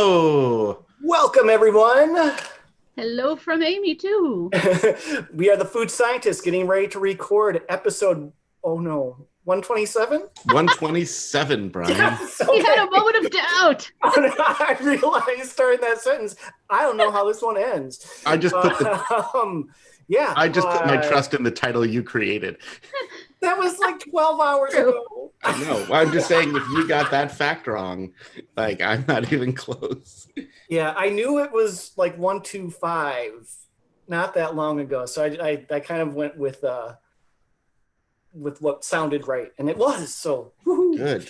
Oh, Welcome, everyone. Hello from Amy, too. We are the food scientists getting ready to record episode, 127? 127, Brian. Yes, He had a moment of doubt. I realized during that sentence, I don't know how this one ends. I just put my uh, trust in the title you created. That was like 12 hours ago. I know. I'm just saying, if you got that fact wrong, like, I'm not even close. Yeah, I knew it was like 125 not that long ago. So I kind of went with what sounded right, and it was. So Good.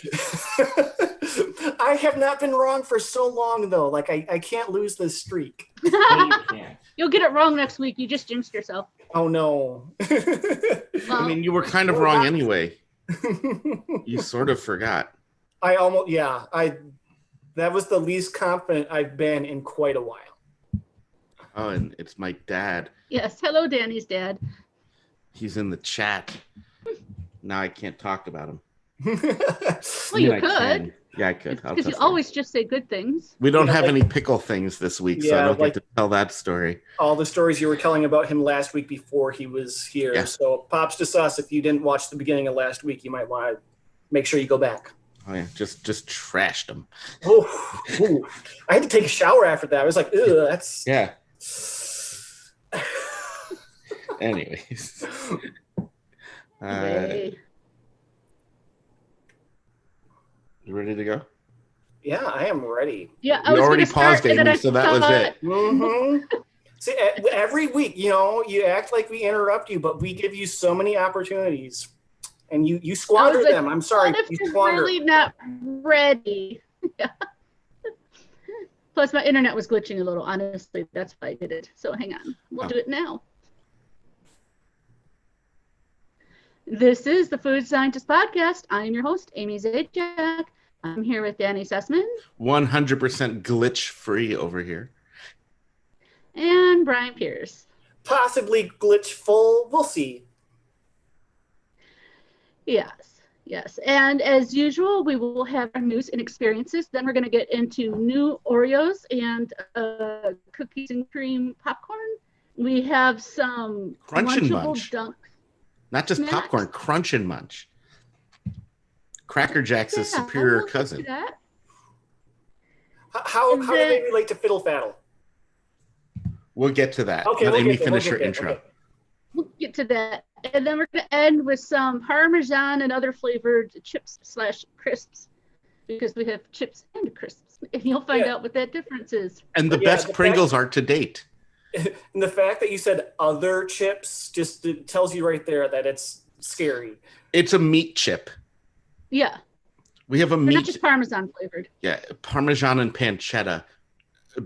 I have not been wrong for so long, though. Like, I can't lose this streak. No, you can't. You'll get it wrong next week. You just jinxed yourself. Oh, no. I mean, you were kind of wrong anyway. You sort of forgot. That was the least confident I've been in quite a while. Oh, and it's my dad. Yes. Hello, Danny's dad. He's in the chat. Now I can't talk about him. Well, you I could. can. Yeah, I could. Because you always just say good things. We don't have any pickle things this week, so I don't get to tell that story. All the stories you were telling about him last week before he was here. Yeah. So pops to sus. If you didn't watch the beginning of last week, you might want to make sure you go back. Oh yeah, just trashed him. Oh, I had to take a shower after that. I was like, ugh, that's... Yeah. Anyways. You ready to go? Yeah, I am ready. Yeah, I was already paused, Amy, so that was it. Mm-hmm. See, every week, you act like we interrupt you, but we give you so many opportunities, and you squander them. I'm sorry, you squander. Really not ready. Yeah. Plus, my internet was glitching a little. Honestly, that's why I did it. So hang on, we'll do it now. This is the Food Scientist Podcast. I'm your host, Amy Zajac. I'm here with Danny Sussman. 100% glitch-free over here. And Brian Pierce. Possibly glitch-full. We'll see. Yes. And as usual, we will have our news and experiences. Then we're going to get into new Oreos and cookies and cream popcorn. We have some Crunch and Munch. Not just snacks. Popcorn, Crunch and Munch. Cracker Jack's superior cousin. How do they relate to Fiddle Faddle? We'll get to that. Okay, Let me finish her intro. Okay. We'll get to that. And then we're going to end with some Parmesan and other flavored chips/crisps, because we have chips and crisps. And you'll find out what that difference is. And the best Pringles are to date. And the fact that you said other chips just tells you right there that it's scary. It's a meat chip. Yeah. We have a meat. Not just Parmesan flavored. Yeah, Parmesan and pancetta,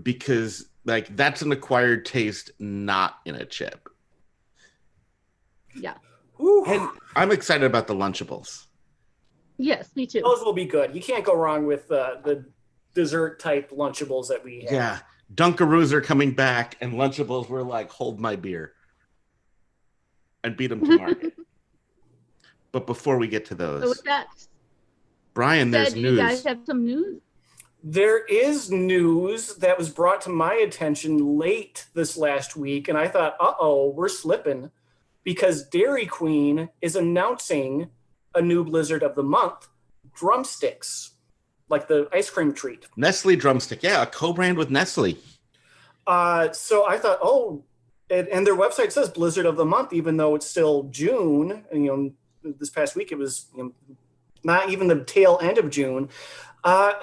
because like that's an acquired taste, not in a chip. Yeah. Ooh. And I'm excited about the Lunchables. Yes, me too. Those will be good. You can't go wrong with the dessert type Lunchables that we have. Yeah. Dunkaroos are coming back, and Lunchables were like, hold my beer and beat them to market. But before we get to those, So with that, Brian, there's news. You guys have some news? There is news that was brought to my attention late this last week, and I thought, we're slipping, because Dairy Queen is announcing a new Blizzard of the Month, Drumsticks, like the ice cream treat. Nestle Drumstick, yeah, a co-brand with Nestle. So I thought, and their website says Blizzard of the Month, even though it's still June, and this past week it was not even the tail end of June.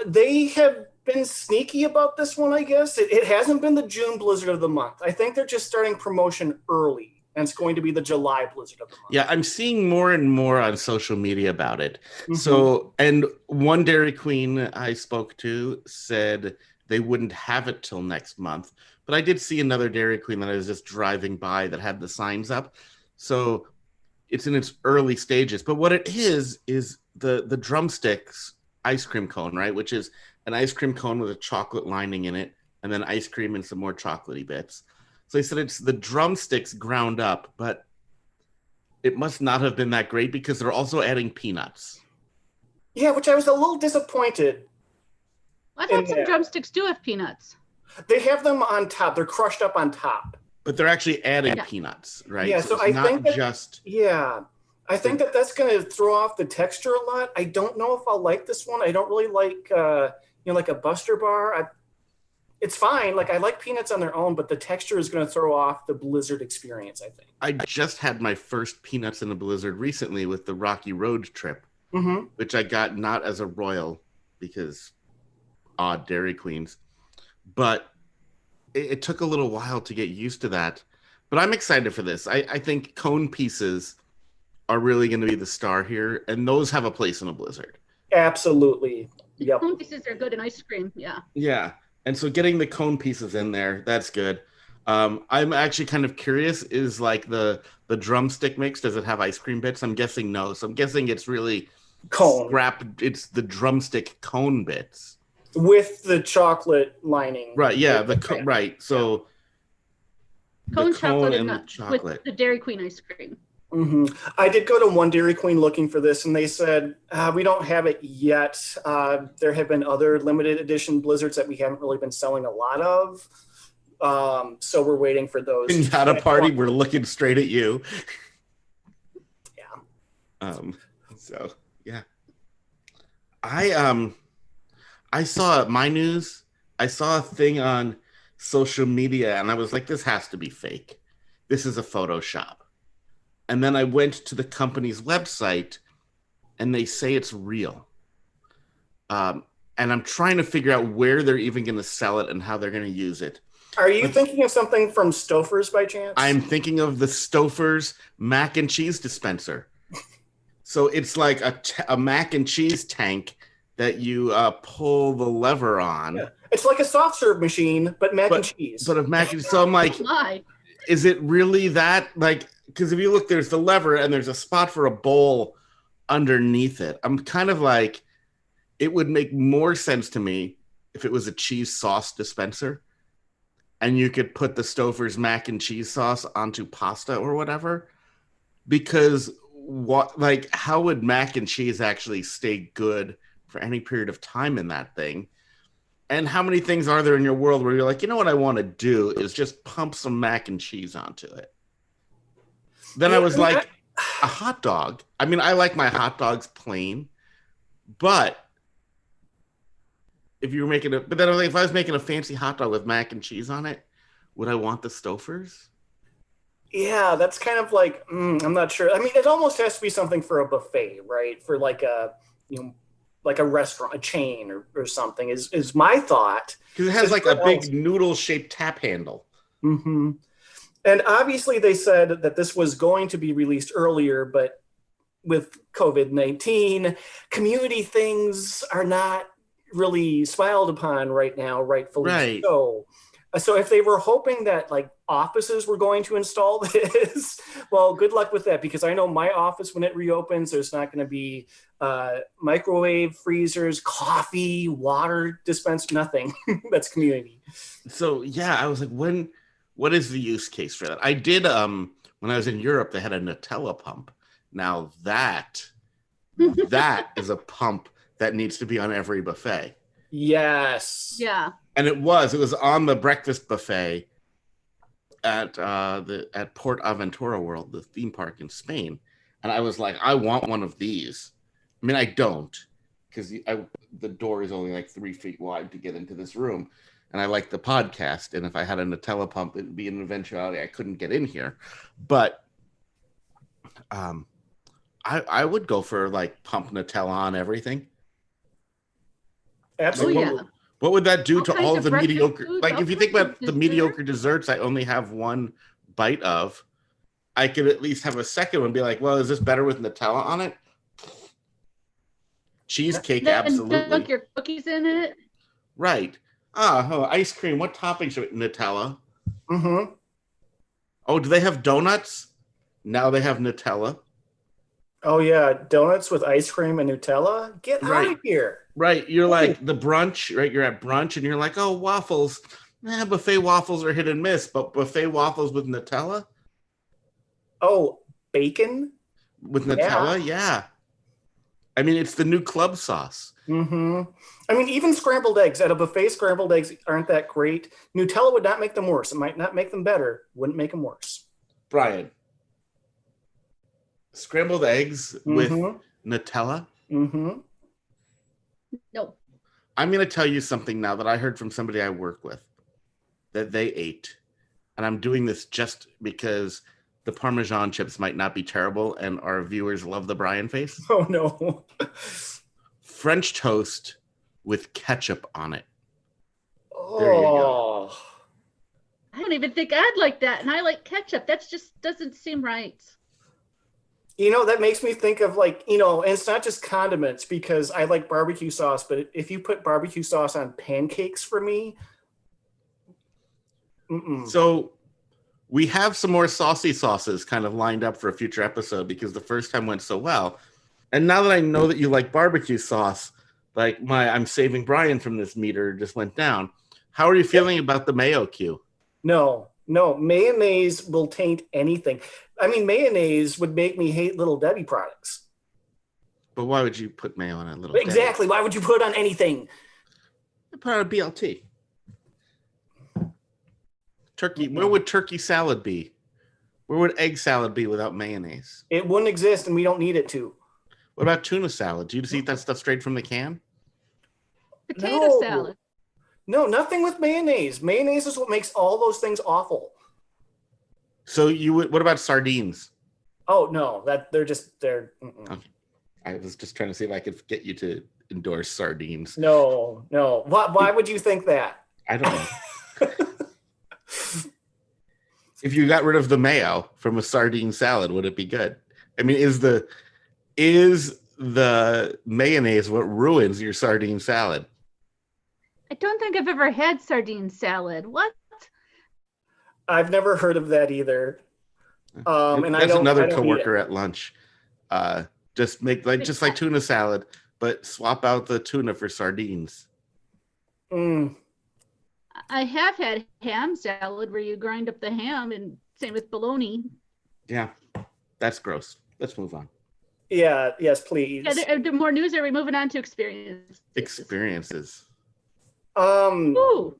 They have been sneaky about this one, I guess. It hasn't been the June Blizzard of the Month. I think they're just starting promotion early, and it's going to be the July Blizzard of the Month. Yeah, I'm seeing more and more on social media about it. Mm-hmm. So, and one Dairy Queen I spoke to said they wouldn't have it till next month. But I did see another Dairy Queen that I was just driving by that had the signs up. So it's in its early stages. But what it is the Drumsticks ice cream cone, right? Which is an ice cream cone with a chocolate lining in it, and then ice cream and some more chocolatey bits. So they said it's the Drumsticks ground up, but it must not have been that great because they're also adding peanuts. Yeah, which I was a little disappointed. I in thought some there. drumsticks do have peanuts. They have them on top. They're crushed up on top. But they're actually adding peanuts, right? Yeah, so it's I not think that, just. yeah, I think that that's going to throw off the texture a lot. I don't know if I'll like this one. I don't really like, like a Buster Bar. It's fine. Like I like peanuts on their own, but the texture is going to throw off the Blizzard experience, I think. I just had my first peanuts in a Blizzard recently with the Rocky Road trip, which I got not as a royal because odd Dairy Queens, but it took a little while to get used to that. But I'm excited for this. I think cone pieces are really going to be the star here, and those have a place in a Blizzard. Absolutely. Yep. Cone pieces are good in ice cream. Yeah. Yeah. And so getting the cone pieces in there, that's good. I'm actually kind of curious, is like the drumstick mix, does it have ice cream bits? I'm guessing no. So I'm guessing it's really cone. It's the drumstick cone bits. With the chocolate lining. Right, yeah, right. So cone chocolate and the chocolate. With the Dairy Queen ice cream. I did go to one Dairy Queen looking for this, and they said, we don't have it yet. There have been other limited edition Blizzards that we haven't really been selling a lot of. So we're waiting for those. At a party, we're looking straight at you. Yeah. So, yeah. I saw my news. I saw a thing on social media, and I was like, this has to be fake. This is a Photoshop. And then I went to the company's website, and they say it's real. And I'm trying to figure out where they're even going to sell it and how they're going to use it. Are you thinking of something from Stouffer's by chance? I'm thinking of the Stouffer's mac and cheese dispenser. So it's like a mac and cheese tank that you pull the lever on. Yeah. It's like a soft serve machine, but mac and cheese. But of mac and cheese. So I'm like, is it really that? Like, because if you look, there's the lever and there's a spot for a bowl underneath it. I'm kind of like, it would make more sense to me if it was a cheese sauce dispenser and you could put the Stouffer's mac and cheese sauce onto pasta or whatever. Because how would mac and cheese actually stay good for any period of time in that thing? And how many things are there in your world where you're like, you know what I want to do is just pump some mac and cheese onto it? Then I was like, a hot dog. I mean, I like my hot dogs plain, but if you were making but then if I was making a fancy hot dog with mac and cheese on it, would I want the Stouffer's? Yeah, that's kind of like, I'm not sure. I mean, it almost has to be something for a buffet, right? For like a, like a restaurant, a chain or something is my thought. Because it has like a big noodle-shaped tap handle. Mm-hmm. And obviously they said that this was going to be released earlier, but with COVID-19, community things are not really smiled upon right now, rightfully so. So if they were hoping that like offices were going to install this, well, good luck with that, because I know my office, when it reopens, there's not going to be microwave, freezers, coffee, water dispenser, nothing. That's community. So yeah, I was like, what is the use case for that? I did, when I was in Europe, they had a Nutella pump. Now that is a pump that needs to be on every buffet. Yes. Yeah. And it was on the breakfast buffet at PortAventura World, the theme park in Spain. And I was like, I want one of these. I mean, I don't, because the door is only like 3 feet wide to get into this room. And I like the podcast. And if I had a Nutella pump, it'd be an eventuality I couldn't get in here. But I would go for like pump Nutella on everything. Absolutely. Oh, yeah. What would that do All to kinds all of the mediocre? foods, Like, all if you think about kinds of the mediocre desserts I only have one bite of, I could at least have a second one and be like, well, is this better with Nutella on it? Cheesecake, absolutely. Dunk your cookies in it. Right. Ice cream. What toppings? Nutella. Mm-hmm. Oh, do they have donuts? Now they have Nutella. Oh, yeah. Donuts with ice cream and Nutella? Get out of here. Right. You're like the brunch, right? You're at brunch and you're like, oh, waffles. Buffet waffles are hit and miss, but buffet waffles with Nutella? Oh, bacon? With Nutella? Yeah. I mean, it's the new club sauce. Mm-hmm. I mean, even scrambled eggs at a buffet, scrambled eggs aren't that great. Nutella would not make them worse. It might not make them better. Wouldn't make them worse. Brian, scrambled eggs with Nutella? Mm-hmm. No. I'm going to tell you something now that I heard from somebody I work with that they ate. And I'm doing this just because the Parmesan chips might not be terrible and our viewers love the Brian face. Oh, no. French toast with ketchup on it. Oh. There you go. I don't even think I'd like that. And I like ketchup. That's just doesn't seem right. You know, that makes me think of like, you know, and it's not just condiments because I like barbecue sauce, but if you put barbecue sauce on pancakes for me. So we have some more saucy sauces kind of lined up for a future episode because the first time went so well. And now that I know that you like barbecue sauce, like I'm saving Brian from this meter just went down. How are you feeling about the mayo cue? No, mayonnaise will taint anything. I mean, mayonnaise would make me hate Little Debbie products. But why would you put mayo on a Little Exactly. Debbie? Why would you put it on anything? Put on a BLT. Turkey. Where would turkey salad be? Where would egg salad be without mayonnaise? It wouldn't exist, and we don't need it to. What about tuna salad? Do you just eat that stuff straight from the can? Potato salad. No, nothing with mayonnaise. Mayonnaise is what makes all those things awful. So you would. What about sardines? Oh no, they're. Okay. I was just trying to see if I could get you to endorse sardines. No. Why would you think that? I don't know. If you got rid of the mayo from a sardine salad, would it be good? I mean, is the mayonnaise what ruins your sardine salad? I don't think I've ever had sardine salad. What? I've never heard of that either. And That's another coworker at lunch. Just make just like tuna salad, but swap out the tuna for sardines. I have had ham salad where you grind up the ham, and same with bologna. Yeah, that's gross. Let's move on. Yeah, yes, please. Yeah, the more news. Are we moving on to experiences? Ooh.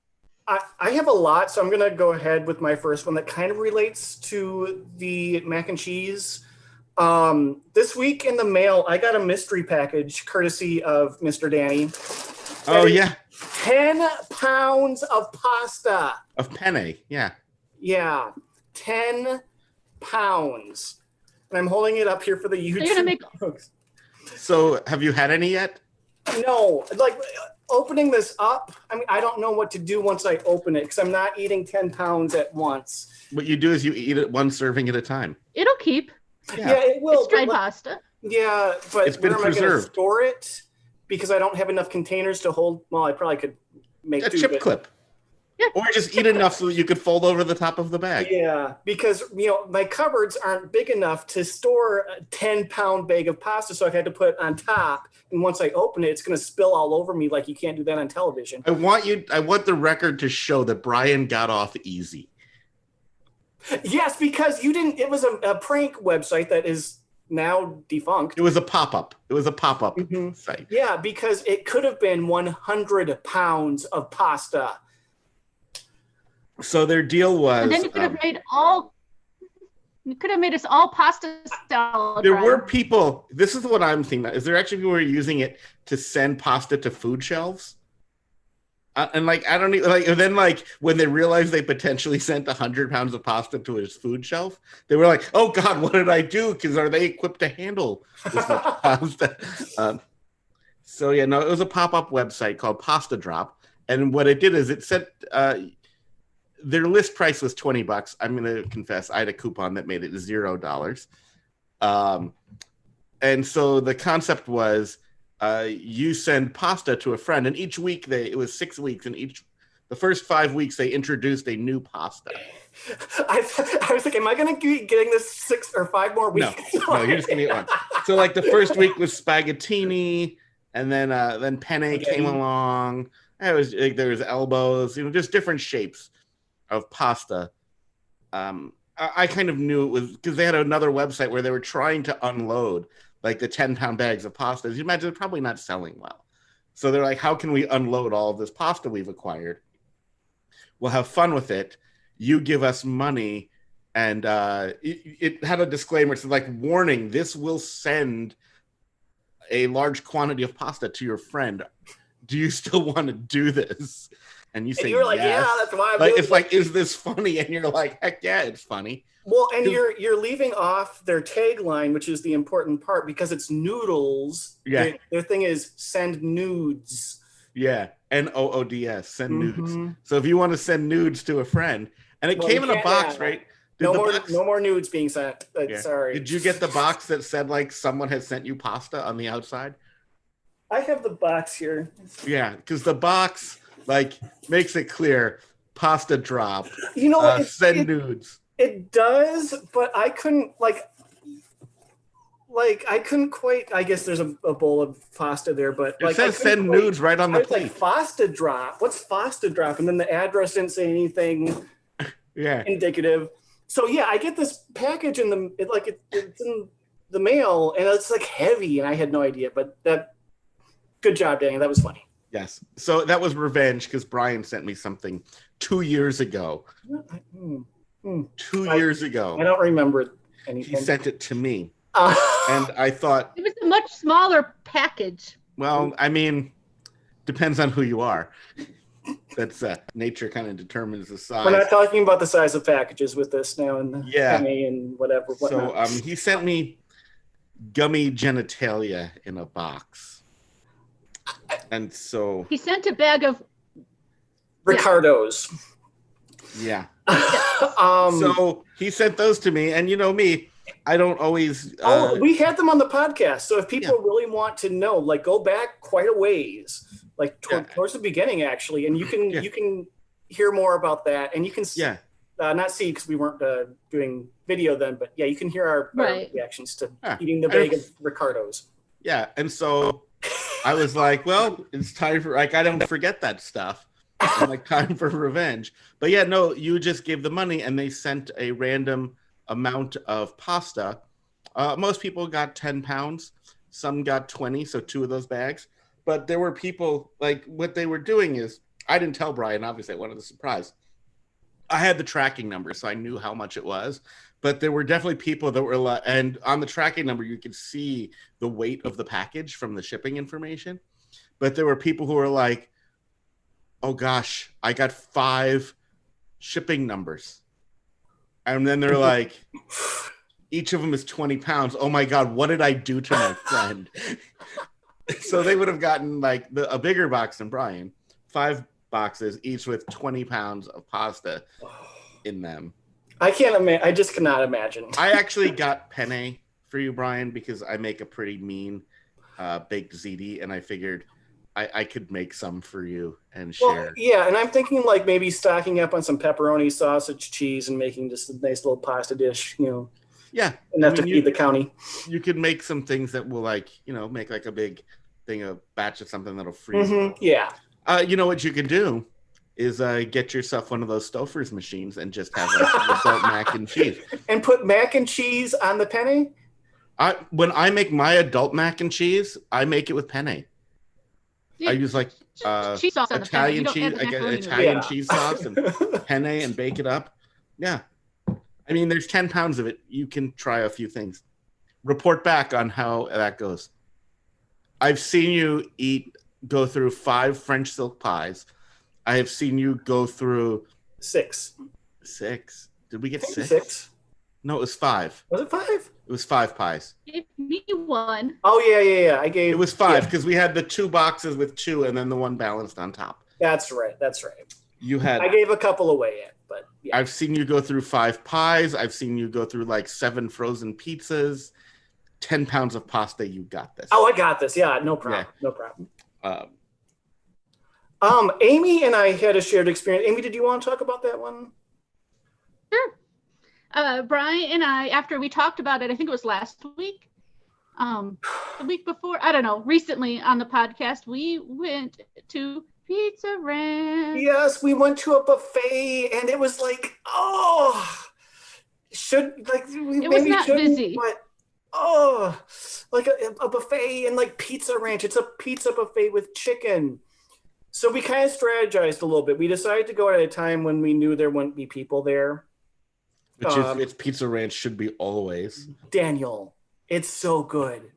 I have a lot, so I'm going to go ahead with my first one that kind of relates to the mac and cheese. This week in the mail, I got a mystery package courtesy of Mr. Danny. Oh, yeah. 10 pounds of pasta. Of penne, yeah. Yeah, 10 pounds. And I'm holding it up here for the YouTube. You're gonna make... So, have you had any yet? No, like opening this up, I mean, I don't know what to do once I open it because I'm not eating 10 pounds at once. What you do is you eat it one serving at a time. It'll keep. Yeah, it will. It's dried pasta. Yeah, but it's been where am I going to preserved. store it? Because I don't have enough containers to hold. Well, I probably could make a chip clip. Yeah. Or just eat enough so that you could fold over the top of the bag. Yeah, because my cupboards aren't big enough to store a 10-pound bag of pasta, so I've had to put it on top. And once I open it, it's going to spill all over me. Like you can't do that on television. I want the record to show that Brian got off easy. Yes, because you didn't. It was a prank website that is now defunct. It was a pop-up. Site. Yeah, because it could have been 100 pounds of pasta. So their deal was. And then you could have made all. You could have made us all pasta salad. There were people. This is what I'm thinking about. Is there actually people who are using it to send pasta to food shelves? And like I don't even like. And then like when they realized they potentially sent 100 pounds of pasta to his food shelf, they were like, "Oh God, what did I do? Because are they equipped to handle this much pasta?" So yeah, no, it was a pop-up website called Pasta Drop, and what it did is it said their list price was $20. I'm going to confess, I had a coupon that made it $0. And so the concept was you send pasta to a friend, and each week it was 6 weeks, and the first 5 weeks they introduced a new pasta. I was like, am I going to be getting this 6 or 5 more weeks? No, you're just going to get one. So like the first week was spaghettini, and then penne came along. There was elbows, just different shapes of pasta. I kind of knew it was because they had another website where they were trying to unload like the 10-pound bags of pasta. As you imagine, they're probably not selling well. So they're like, how can we unload all of this pasta we've acquired? We'll have fun with it. You give us money. And it had a disclaimer. It's like, warning, this will send a large quantity of pasta to your friend. Do you still want to do this? And you say, and you're like, yes. yeah, that's why I'm like, doing it's it. like, is this funny? And you're like, heck yeah, it's funny. Well, and you're leaving off their tagline, which is the important part, because it's noodles. Yeah. Their thing is send nudes. Yeah. NOODS, send nudes. So if you want to send nudes to a friend, and it came in a box, right? No more nudes being sent. Sorry. Did you get the box that said like someone had sent you pasta on the outside? I have the box here. Yeah, because the box like makes it clear, pasta drop. You know, send nudes. It does, but I couldn't I couldn't quite. I guess there's a bowl of pasta there, but it says send nudes right on the plate. Like Fasta drop. What's Fasta drop? And then the address didn't say anything. Indicative. So yeah, I get this package in it's in the mail, and it's like heavy, and I had no idea. But good job, Danny. That was funny. Yes. So that was revenge because Brian sent me something 2 years ago. 2 years ago. I don't remember anything. He sent it to me, and I thought it was a much smaller package. Well, I mean, depends on who you are. That's nature kind of determines the size. We're not talking about the size of packages with this now, and penny and whatever. So he sent me gummy genitalia in a box, and so he sent a bag of Ricardo's. Yeah. So he sent those to me, and you know me, I don't always. We had them on the podcast, so if people really want to know, like, go back quite a ways. Like towards the beginning, actually, and you can hear more about that, and you can not see because we weren't doing video then, but you can hear our reactions to eating the bag of Ricardo's. Yeah, and so I was like, well, it's time for I don't forget that stuff. I'm like, time for revenge. But you just gave the money, and they sent a random amount of pasta. Most people got 10 pounds, some got 20, so 2 of those bags. But there were people, like, what they were doing is, I didn't tell Brian, obviously, I wanted the surprise. I had the tracking number, so I knew how much it was. But there were definitely people that were, and on the tracking number, you could see the weight of the package from the shipping information. But there were people who were like, oh gosh, I got 5 shipping numbers. And then they're like, each of them is 20 pounds. Oh my God, what did I do to my friend? So they would have gotten like a bigger box than Brian, 5 boxes, each with 20 pounds of pasta in them. I can't imagine. I just cannot imagine. I actually got penne for you, Brian, because I make a pretty mean baked ziti, and I figured I could make some for you and share. Yeah, and I'm thinking like maybe stocking up on some pepperoni, sausage, cheese, and making just a nice little pasta dish, Yeah. Enough to feed the county. You could make some things that will make like a big thing, a batch of something that'll freeze. Mm-hmm. Yeah. You know what you can do is get yourself one of those Stouffer's machines and just have like adult mac and cheese. And put mac and cheese on the penne? When I make my adult mac and cheese, I make it with penne. I use like cheese sauce on Italian cheese. I get Italian cheese sauce and penne and bake it up. Yeah. I mean, there's 10 pounds of it. You can try a few things. Report back on how that goes. I've seen you go through 5 French silk pies. I have seen you go through 6. 6. Did we get 6? 6. No, it was 5. Was it 5? It was 5 pies. Give me 1. Oh yeah. It was 5 because we had the 2 boxes with 2, and then the 1 balanced on top. That's right. I gave a couple away, but yeah. I've seen you go through 5 pies. I've seen you go through like 7 frozen pizzas. 10 pounds of pasta. You got this. Oh, I got this. Yeah, no problem. Yeah. No problem. Amy and I had a shared experience. Amy, did you want to talk about that one? Sure. Brian and I, after we talked about it, I think it was last week, the week before, I don't know, recently on the podcast, we went to Pizza Ranch. Yes, we went to a buffet, and it was like, it was not busy. But Oh, like a buffet and like Pizza Ranch. It's a pizza buffet with chicken. So we kind of strategized a little bit. We decided to go at a time when we knew there wouldn't be people there. Which is it's Pizza Ranch should be always. Daniel, it's so good.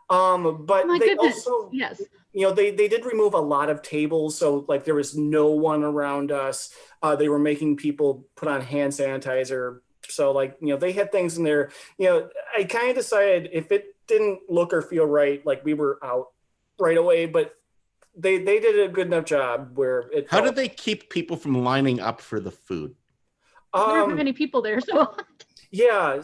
Oh But my they goodness. also, Yes. they did remove a lot of tables, so like there was no one around us. They were making people put on hand sanitizer. So like, they had things in there. I kind of decided if it didn't look or feel right, like we were out right away. But they did a good enough job where it How felt. did they keep people from lining up for the food? There aren't many people there, so. Yeah.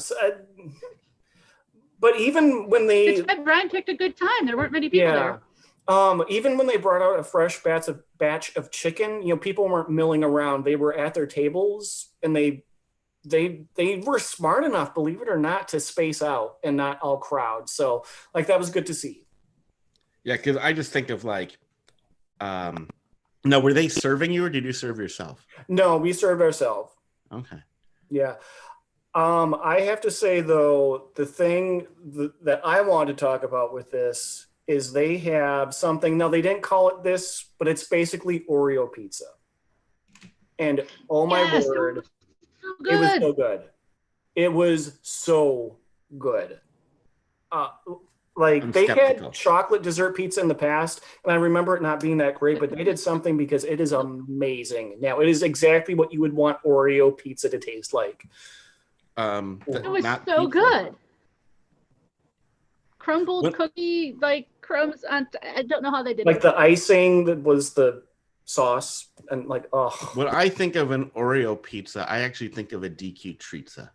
But even when they, That's why Brian picked a good time. There weren't many people yeah. there. Even when they brought out a fresh batch of chicken, people weren't milling around. They were at their tables, and they were smart enough, believe it or not, to space out and not all crowd. So like that was good to see. Yeah, because I just think of like, no, were they serving you or did you serve yourself? No, we served ourselves. Okay. Yeah. I have to say though, the thing that I want to talk about with this is they have something. Now they didn't call it this, but it's basically Oreo pizza. And oh my Yes, word, it was so good. it was so good. Uh, like I'm they skeptical. had chocolate dessert pizza in the past, and I remember it not being that great, but they did something because it is amazing. Now it is exactly what you would want Oreo pizza to taste like. It was not so pizza. good. Crumbled cookie, like crumbs on. I don't know how they did Like it. the icing that was the sauce, and like, oh. When I think of an Oreo pizza, I actually think of a DQ treatza.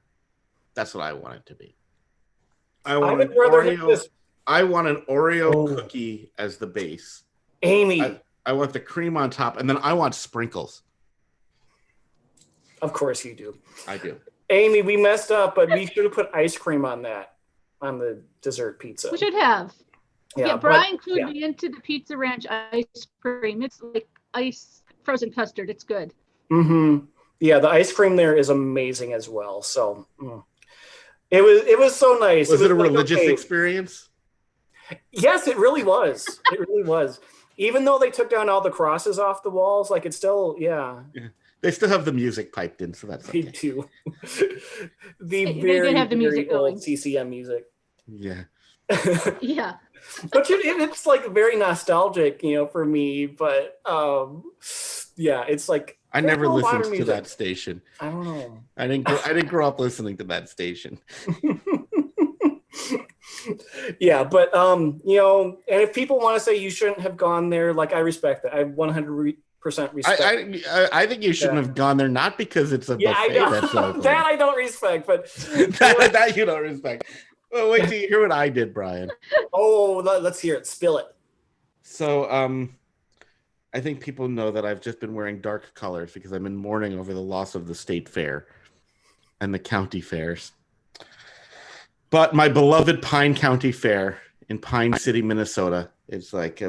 That's what I want it to be. I want an Oreo cookie as the base. Amy. I want the cream on top, and then I want sprinkles. Of course you do. I do. Amy, we messed up, but we should have put ice cream on that, on the dessert pizza. We should have. Yeah, Brian clued me into the Pizza Ranch ice cream. It's like ice frozen custard. It's good. Mm-hmm. Yeah, the ice cream there is amazing as well. So it was so nice. Was it a religious experience? Yes, it really was. It really was. Even though they took down all the crosses off the walls, like it's still, yeah. They still have the music piped in, so that's okay. They do. They did have the music going. CCM music. Yeah. Yeah. But it's like very nostalgic, for me. But yeah, it's like I never listened to that station. I don't know. I didn't grow up listening to that station. Yeah, but and if people want to say you shouldn't have gone there, like I respect that. I 100% respect. I think you shouldn't have gone there, not because it's a buffet. I know. That's that I don't respect, but that you don't respect. Well, wait till you hear what I did, Brian. Oh, let's hear it. Spill it. So, I think people know that I've just been wearing dark colors because I'm in mourning over the loss of the state fair and the county fairs. But my beloved Pine County Fair in Pine City, Minnesota, is like a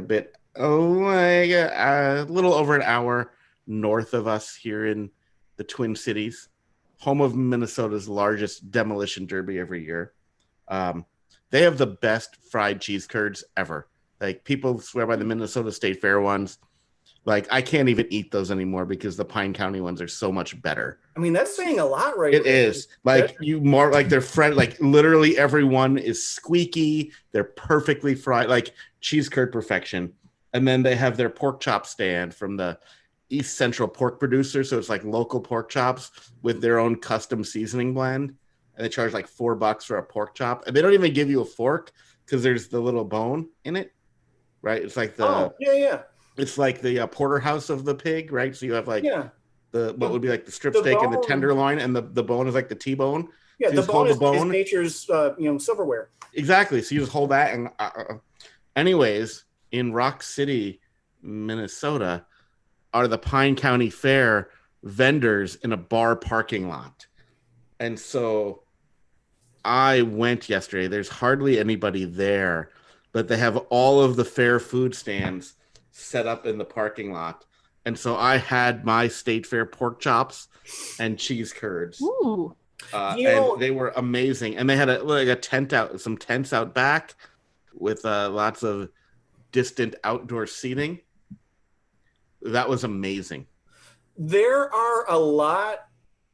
little over an hour north of us here in the Twin Cities, home of Minnesota's largest demolition derby every year. They have the best fried cheese curds ever. Like, people swear by the Minnesota State Fair ones. Like, I can't even eat those anymore because the Pine County ones are so much better. I mean, that's saying a lot, right? It is. Like, they're fried, like, literally everyone is squeaky. They're perfectly fried, like cheese curd perfection. And then they have their pork chop stand from the East Central pork producer. So it's like local pork chops with their own custom seasoning blend. And they charge like $4 for a pork chop. And they don't even give you a fork because there's the little bone in it, right? It's like yeah. It's like the porterhouse of the pig, right? So you have like what would be like the strip steak and the tenderloin, and the bone is like the T-bone. Yeah, so the bone is nature's silverware. Exactly. So you just hold that, and anyways, in Rock City, Minnesota, are the Pine County Fair vendors in a bar parking lot. And so I went yesterday. There's hardly anybody there, but they have all of the fair food stands set up in the parking lot. And so I had my State Fair pork chops and cheese curds. Ooh. You and know, they were amazing. And they had a tent out, some tents out back with lots of distant outdoor seating. That was amazing. there are a lot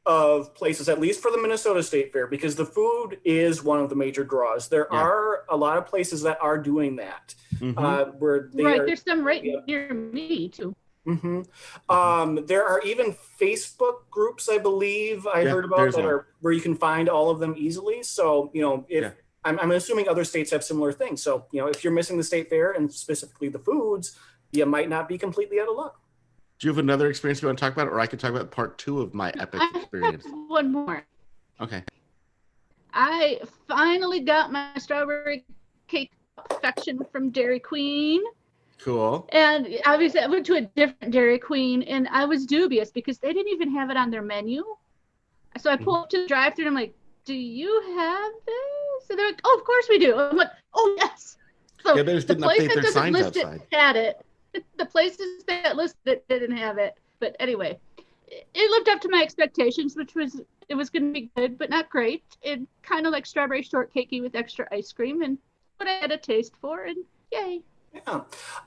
of places, at least for the Minnesota State Fair, because the food is one of the major draws. There Yeah. are a lot of places that are doing that, where they Right, are. there's some right Yeah. near me too. There are even Facebook groups, I believe I Yeah, heard about there's that one. are where you can find all of them easily. So, if Yeah. I'm assuming other states have similar things. So, if you're missing the state fair and specifically the foods, you might not be completely out of luck. Do you have another experience you want to talk about, or I could talk about part 2 of my epic I experience? have one more. Okay. I finally got my strawberry cake affection from Dairy Queen. Cool. And obviously, I went to a different Dairy Queen, and I was dubious because they didn't even have it on their menu. So I pulled up to the drive-thru, and I'm like, "Do you have this?" And they're like, "Oh, of course we do." I'm like, "Oh yes." So Yeah, they just didn't update their signs outside. Had it. The places that listed it didn't have it. But anyway, it lived up to my expectations, which was it was going to be good, but not great. It kind of like strawberry shortcakey with extra ice cream, and what I had a taste for, and yay. Yeah.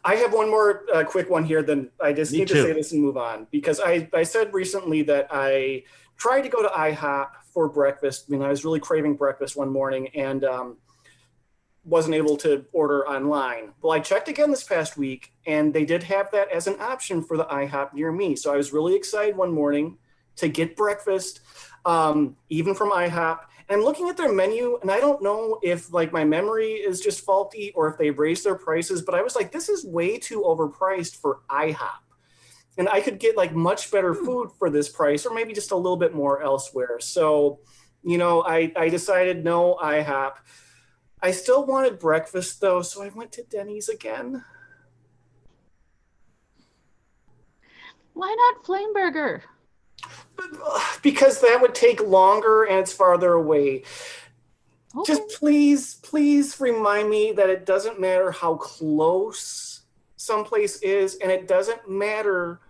I have one more quick one here. Then I just need to say this and move on, because I said recently that I tried to go to IHOP for breakfast. I was really craving breakfast one morning and wasn't able to order online. Well, I checked again this past week, and they did have that as an option for the IHOP near me. So I was really excited one morning to get breakfast, even from IHOP. And I'm looking at their menu, and I don't know if my memory is just faulty or if they raised their prices, but I was like, this is way too overpriced for IHOP. And I could get much better food for this price, or maybe just a little bit more elsewhere. So, I decided no IHOP. I still wanted breakfast though, so I went to Denny's again. Why not Flame Burger? Because that would take longer and it's farther away. Okay. Just please remind me that it doesn't matter how close someplace is, and it doesn't matter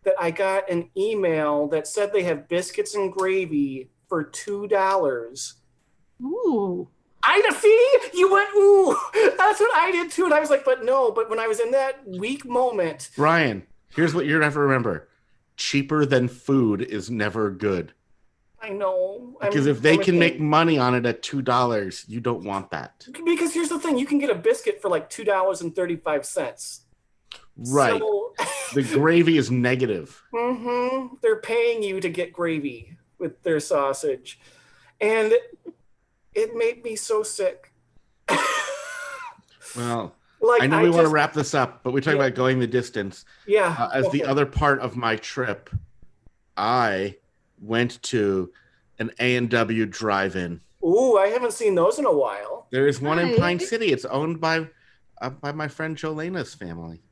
that I got an email that said they have biscuits and gravy for $2. Ooh. See, you went, ooh, that's what I did too. And I was like, but when I was in that weak moment. Ryan, here's what you're going to have to remember. Cheaper than food is never good. I know. Because if they can make money on it at $2, you don't want that. Because here's the thing. You can get a biscuit for $2.35. Right. So, the gravy is negative. They're paying you to get gravy with their sausage. And it made me so sick. Well, I know we want to wrap this up, but we talk about going the distance. Yeah. As the other part of my trip, I went to an A&W drive-in. Ooh, I haven't seen those in a while. There is one in Pine City. It's owned by my friend Jolena's family.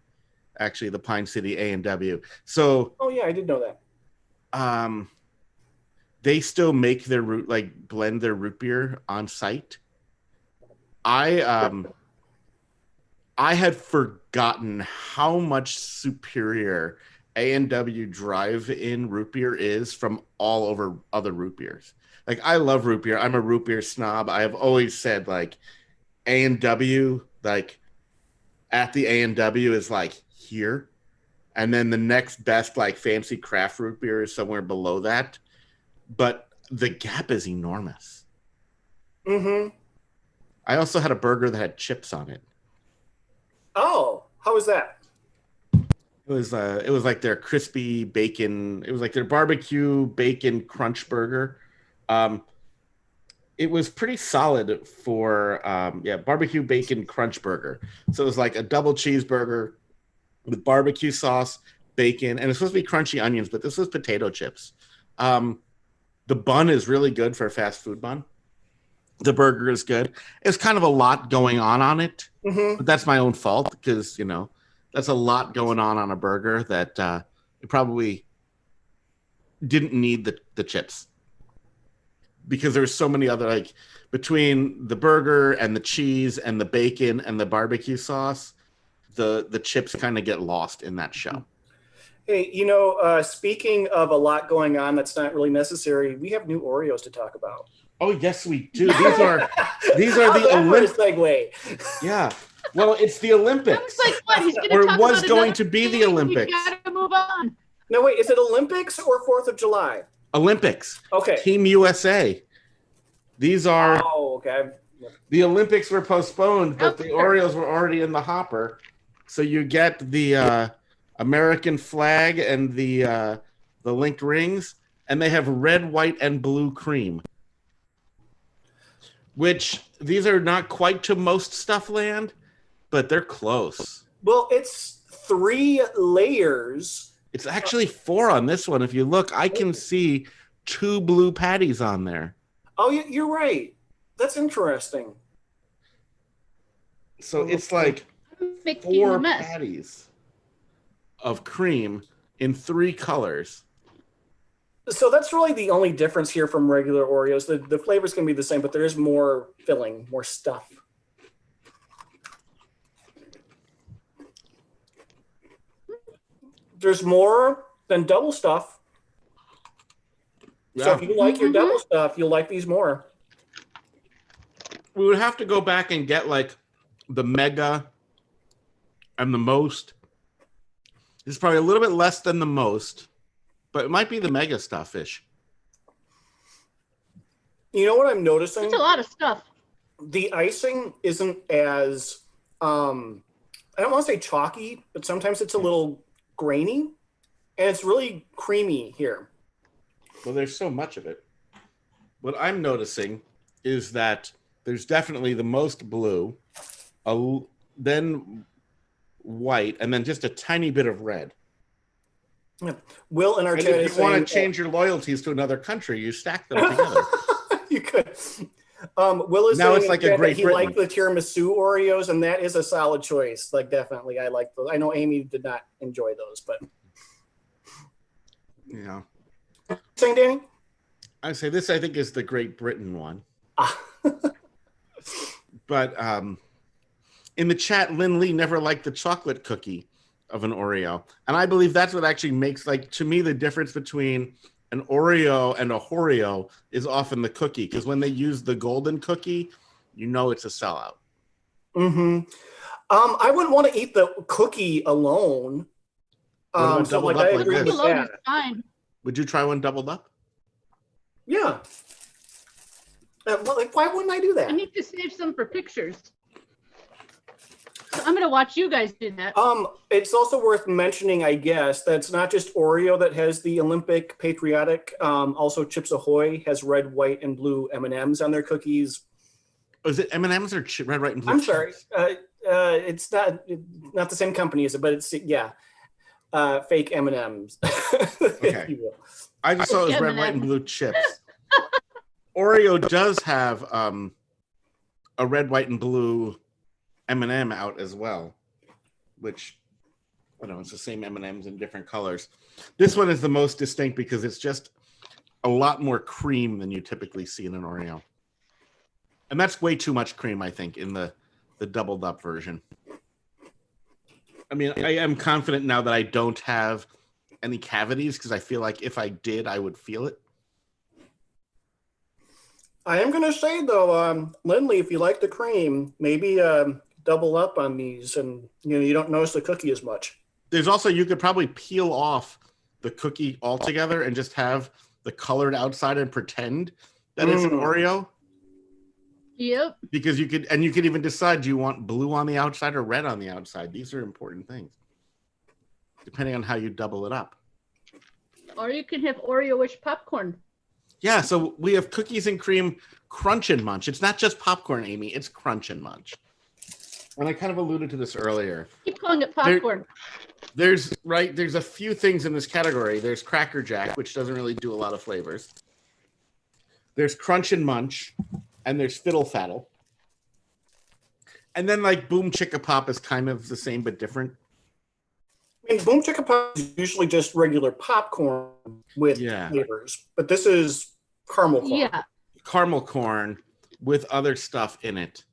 Actually, the Pine City A&W. So. Oh yeah, I did know that. They still make their blend their root beer on site. I had forgotten how much superior A&W drive-in root beer is from all over other root beers. I love root beer. I'm a root beer snob. I have always said A&W, at the A&W is here. And then the next best fancy craft root beer is somewhere below that. But the gap is enormous. I also had a burger that had chips on it. Oh, how was that? It was their crispy bacon. It was their barbecue bacon crunch burger. It was pretty solid for barbecue bacon crunch burger. So it was a double cheeseburger with barbecue sauce, bacon, and it's supposed to be crunchy onions, but this was potato chips. The bun is really good for a fast food bun. The burger is good. It's kind of a lot going on it, but that's my own fault because, that's a lot going on a burger that it probably didn't need the chips because there's so many other, between the burger and the cheese and the bacon and the barbecue sauce, the chips kind of get lost in that show. Hey, speaking of a lot going on that's not really necessary, we have new Oreos to talk about. Oh yes, we do. These are How's the that for a Olympic. segue? Yeah. Well, it's the I Olympics. was like, what? He's going Or to it talk was about going another to be the thing? Olympics. We got to move on. No, wait, is it Olympics or 4th of July? Olympics. Okay. Team USA. These are Oh, okay. the Olympics were postponed, but Oh, the sure. Oreos were already in the hopper. So you get the American flag and the linked rings, and they have red, white, and blue cream. Which these are not quite to most stuff land, but they're close. Well, it's 3 layers. It's actually 4 on this one. If you look, I can see 2 blue patties on there. Oh, you're right. That's interesting. So it's like I'm making 4 a mess. patties of cream in 3 colors. So that's really the only difference here from regular Oreos. The flavors can be the same, but there is more filling, more stuff. There's more than double stuff. So Yeah. if you like your double stuff, you'll like these more. We would have to go back and get like the mega and the most. This is probably a little bit less than the most, but it might be the mega stuff-ish. You know what I'm noticing? It's a lot of stuff. The icing isn't as I don't want to say chalky, but sometimes it's a little grainy, and it's really creamy here. Well, there's so much of it. What I'm noticing is that there's definitely the most blue, then white, and then just a tiny bit of red. Yeah. Will in our And chat if is you want saying, to change your loyalties to another country, you stack them together. you could. Will is Now saying it's in like the a chat Great that he Britain. liked the tiramisu Oreos, and that is a solid choice. Like, definitely, I like those. I know Amy did not enjoy those, but Yeah. saying, Danny? I say this, I think, is the Great Britain one. Ah. But in the chat, Lynn Lee never liked the chocolate cookie of an Oreo. And I believe that's what actually makes, like, to me, the difference between an Oreo and a Oreo is often the cookie. Because when they use the golden cookie, you know it's a sellout. Mm-hmm. I wouldn't want to eat the cookie alone. What about So, doubled like, up I like agree this? with Alone that. is fine. Would you try one doubled up? Yeah. Well, like, why wouldn't I do I that? need to save some for pictures. So I'm going to watch you guys do that. It's also worth mentioning, I guess, that it's not just Oreo that has the Olympic patriotic. Also, Chips Ahoy has red, white, and blue M&Ms on their cookies. Oh, is it M&M's or red, white, and blue? I'm sorry, it's not the same company, is it? But it's fake M&Ms. Okay. I just saw it was red, white, and blue chips. Oreo does have a red, white, and blue M&M out as well, which, I don't know, it's the same M&Ms in different colors. This one is the most distinct because it's just a lot more cream than you typically see in an Oreo. And that's way too much cream, I think, in the doubled up version. I mean, I am confident now that I don't have any cavities because I feel like if I did, I would feel it. I am going to say, though, Lindley, if you like the cream, maybe double up on these, and you don't notice the cookie as much. There's also, you could probably peel off the cookie altogether and just have the colored outside and pretend that it's an Oreo. Yep. Because you could even decide, do you want blue on the outside or red on the outside? These are important things, depending on how you double it up. Or you can have Oreo-ish popcorn. Yeah, so we have cookies and cream Crunch and Munch. It's not just popcorn, Amy. It's Crunch and Munch. And I kind of alluded to this earlier. Keep calling it popcorn. There's a few things in this category. There's Cracker Jack, which doesn't really do a lot of flavors. There's Crunch and Munch, and there's Fiddle Faddle. And then like Boom Chicka Pop is kind of the same but different. I mean, Boom Chicka Pop is usually just regular popcorn with flavors, but this is caramel corn. Yeah. Caramel corn with other stuff in it.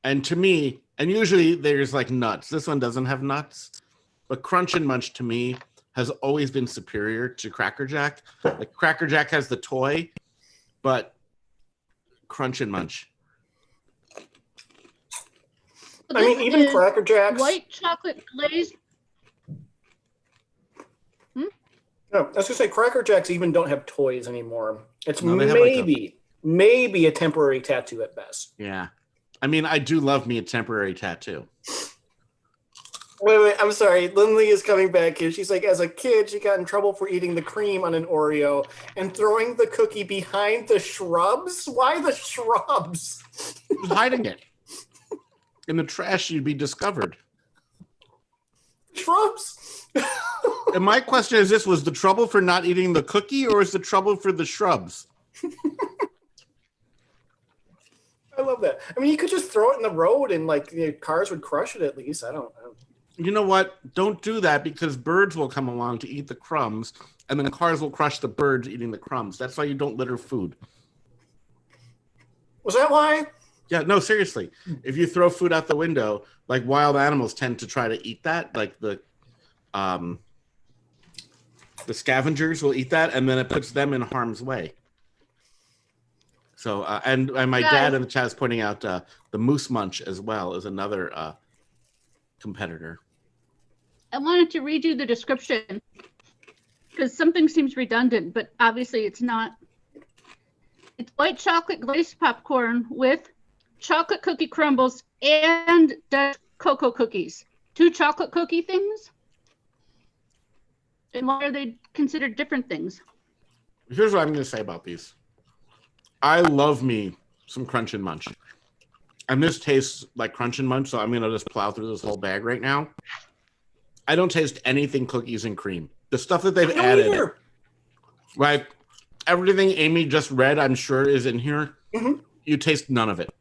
And to me, and usually there's like nuts. This one doesn't have nuts, but Crunch and Munch to me has always been superior to Cracker Jack. Like Cracker Jack has the toy, but Crunch and Munch. I mean, even Cracker Jacks. White chocolate glazed. No, I was gonna say Cracker Jacks even don't have toys anymore. It's No, they have maybe a temporary tattoo at best. Yeah. I mean, I do love me a temporary tattoo. Wait, I'm sorry. Lindley is coming back here. She's like, as a kid, she got in trouble for eating the cream on an Oreo and throwing the cookie behind the shrubs. Why the shrubs? Hiding it. In the trash, you'd be discovered. Shrubs? And my question is this, was the trouble for not eating the cookie or is the trouble for the shrubs? I love that. I mean, you could just throw it in the road and like cars would crush it at least. I don't know. You know what? Don't do that because birds will come along to eat the crumbs and then cars will crush the birds eating the crumbs. That's why you don't litter food. Was that why? Yeah, no, seriously. If you throw food out the window, like wild animals tend to try to eat that. Like the scavengers will eat that and then it puts them in harm's way. So, and my dad in the chat is pointing out the Moose Munch as well is another competitor. I wanted to redo the description because something seems redundant, but obviously it's not. It's white chocolate glazed popcorn with chocolate cookie crumbles and Dutch cocoa cookies. 2 chocolate cookie things? And why are they considered different things? Here's what I'm going to say about these. I love me some Crunch and Munch. And this tastes like Crunch and Munch, so I'm going to just plow through this whole bag right now. I don't taste anything cookies and cream. The stuff that they've added, like everything Amy just read, I'm sure is in here. Mm-hmm. You taste none of it.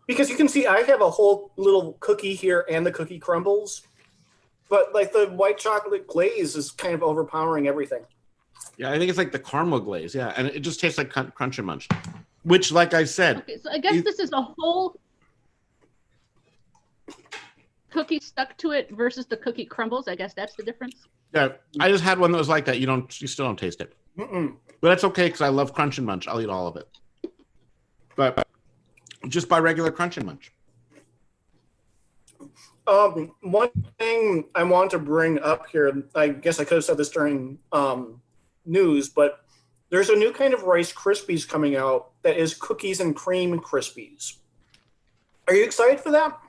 Because you can see I have a whole little cookie here and the cookie crumbles. But like the white chocolate glaze is kind of overpowering everything. Yeah, I think it's like the caramel glaze. Yeah, and it just tastes like Crunch and Munch. Which, like I said... Okay, so I guess this is a whole cookie stuck to it versus the cookie crumbles. I guess that's the difference. Yeah, I just had one that was like that. You still don't taste it. Mm-mm. But that's okay because I love Crunch and Munch. I'll eat all of it. But just buy regular Crunch and Munch. One thing I want to bring up here, I guess I could have said this during news, but there's a new kind of Rice Krispies coming out that is cookies and cream Krispies. Are you excited for that?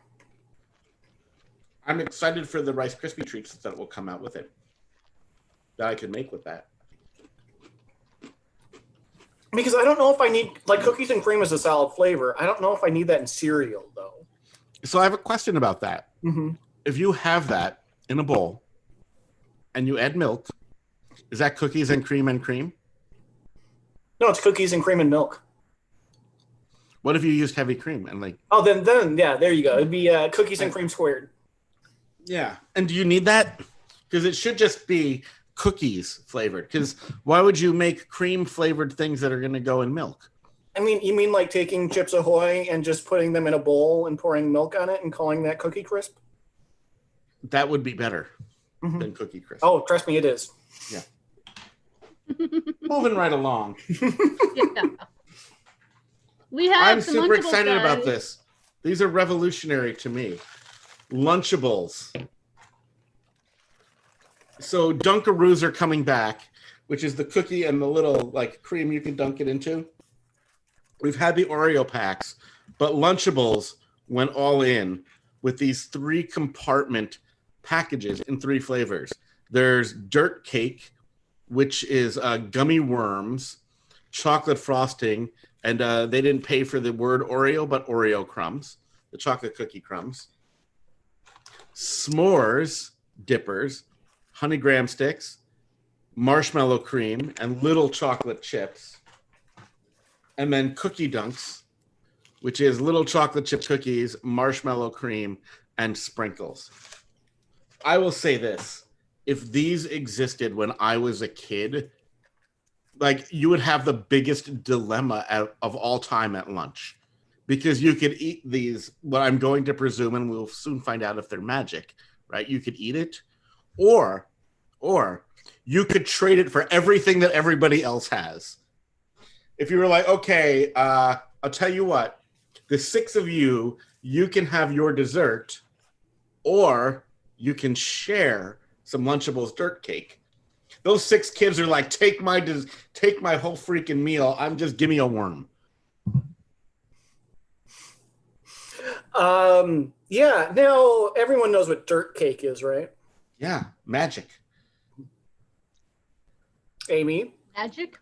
I'm excited for the Rice Krispie treats that will come out with it. That I can make with that. Because I don't know if I need, like cookies and cream is a solid flavor. I don't know if I need that in cereal, though. So I have a question about that. Mm-hmm. If you have that in a bowl and you add milk, is that cookies and cream and cream? No, it's cookies and cream and milk. What if you used heavy cream and like? Oh, then yeah, there you go. It'd be cookies and cream squared. Yeah, and do you need that? Because it should just be cookies flavored. Because why would you make cream flavored things that are going to go in milk? I mean, you mean like taking Chips Ahoy and just putting them in a bowl and pouring milk on it and calling that Cookie Crisp? That would be better than Cookie Crisp. Oh, trust me, it is. Yeah. Moving right along. Yeah. We have I'm super excited about this. These are revolutionary to me. Lunchables. So Dunkaroos are coming back, which is the cookie and the little like cream you can dunk it into. We've had the Oreo packs, but Lunchables went all in with these 3-compartment packages in 3 flavors. There's Dirt Cake, which is Gummy Worms, chocolate frosting, and they didn't pay for the word Oreo, but Oreo crumbs, the chocolate cookie crumbs. S'mores dippers, honey graham sticks, marshmallow cream, and little chocolate chips. And then cookie dunks, which is little chocolate chip cookies, marshmallow cream, and sprinkles. I will say this. If these existed when I was a kid, like you would have the biggest dilemma of all time at lunch. Because you could eat these, what I'm going to presume, and we'll soon find out if they're magic, right? You could eat it, or you could trade it for everything that everybody else has. If you were like, okay, I'll tell you what, the 6 of you, you can have your dessert, or you can share some Lunchables dirt cake. Those 6 kids are like, take my whole freaking meal. Give me a worm. Yeah. Now everyone knows what dirt cake is, right? Yeah, magic. Amy? Magic?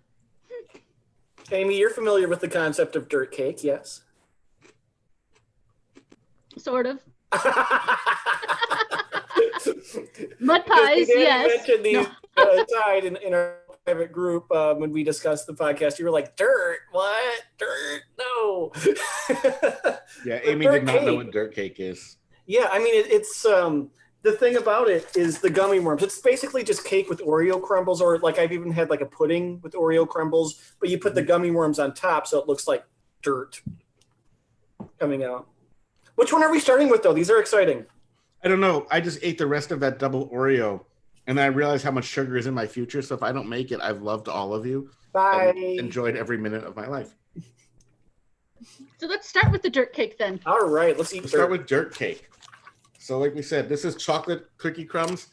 Amy, you're familiar with the concept of dirt cake, yes? Sort of. Mud pies, yes. You mentioned these aside in our private group when we discussed the podcast. You were like, dirt? What? Dirt? No. Yeah, Amy did not know what dirt cake is. Yeah, I mean, it's the thing about it is the gummy worms. It's basically just cake with Oreo crumbles, or like I've even had like a pudding with Oreo crumbles, but you put the gummy worms on top so it looks like dirt coming out. Which one are we starting with, though? These are exciting. I don't know. I just ate the rest of that double Oreo, and I realized how much sugar is in my future. So if I don't make it, I've loved all of you. Bye. And enjoyed every minute of my life. So let's start with the dirt cake then. All right, let's start with dirt cake. So like we said, this is chocolate cookie crumbs,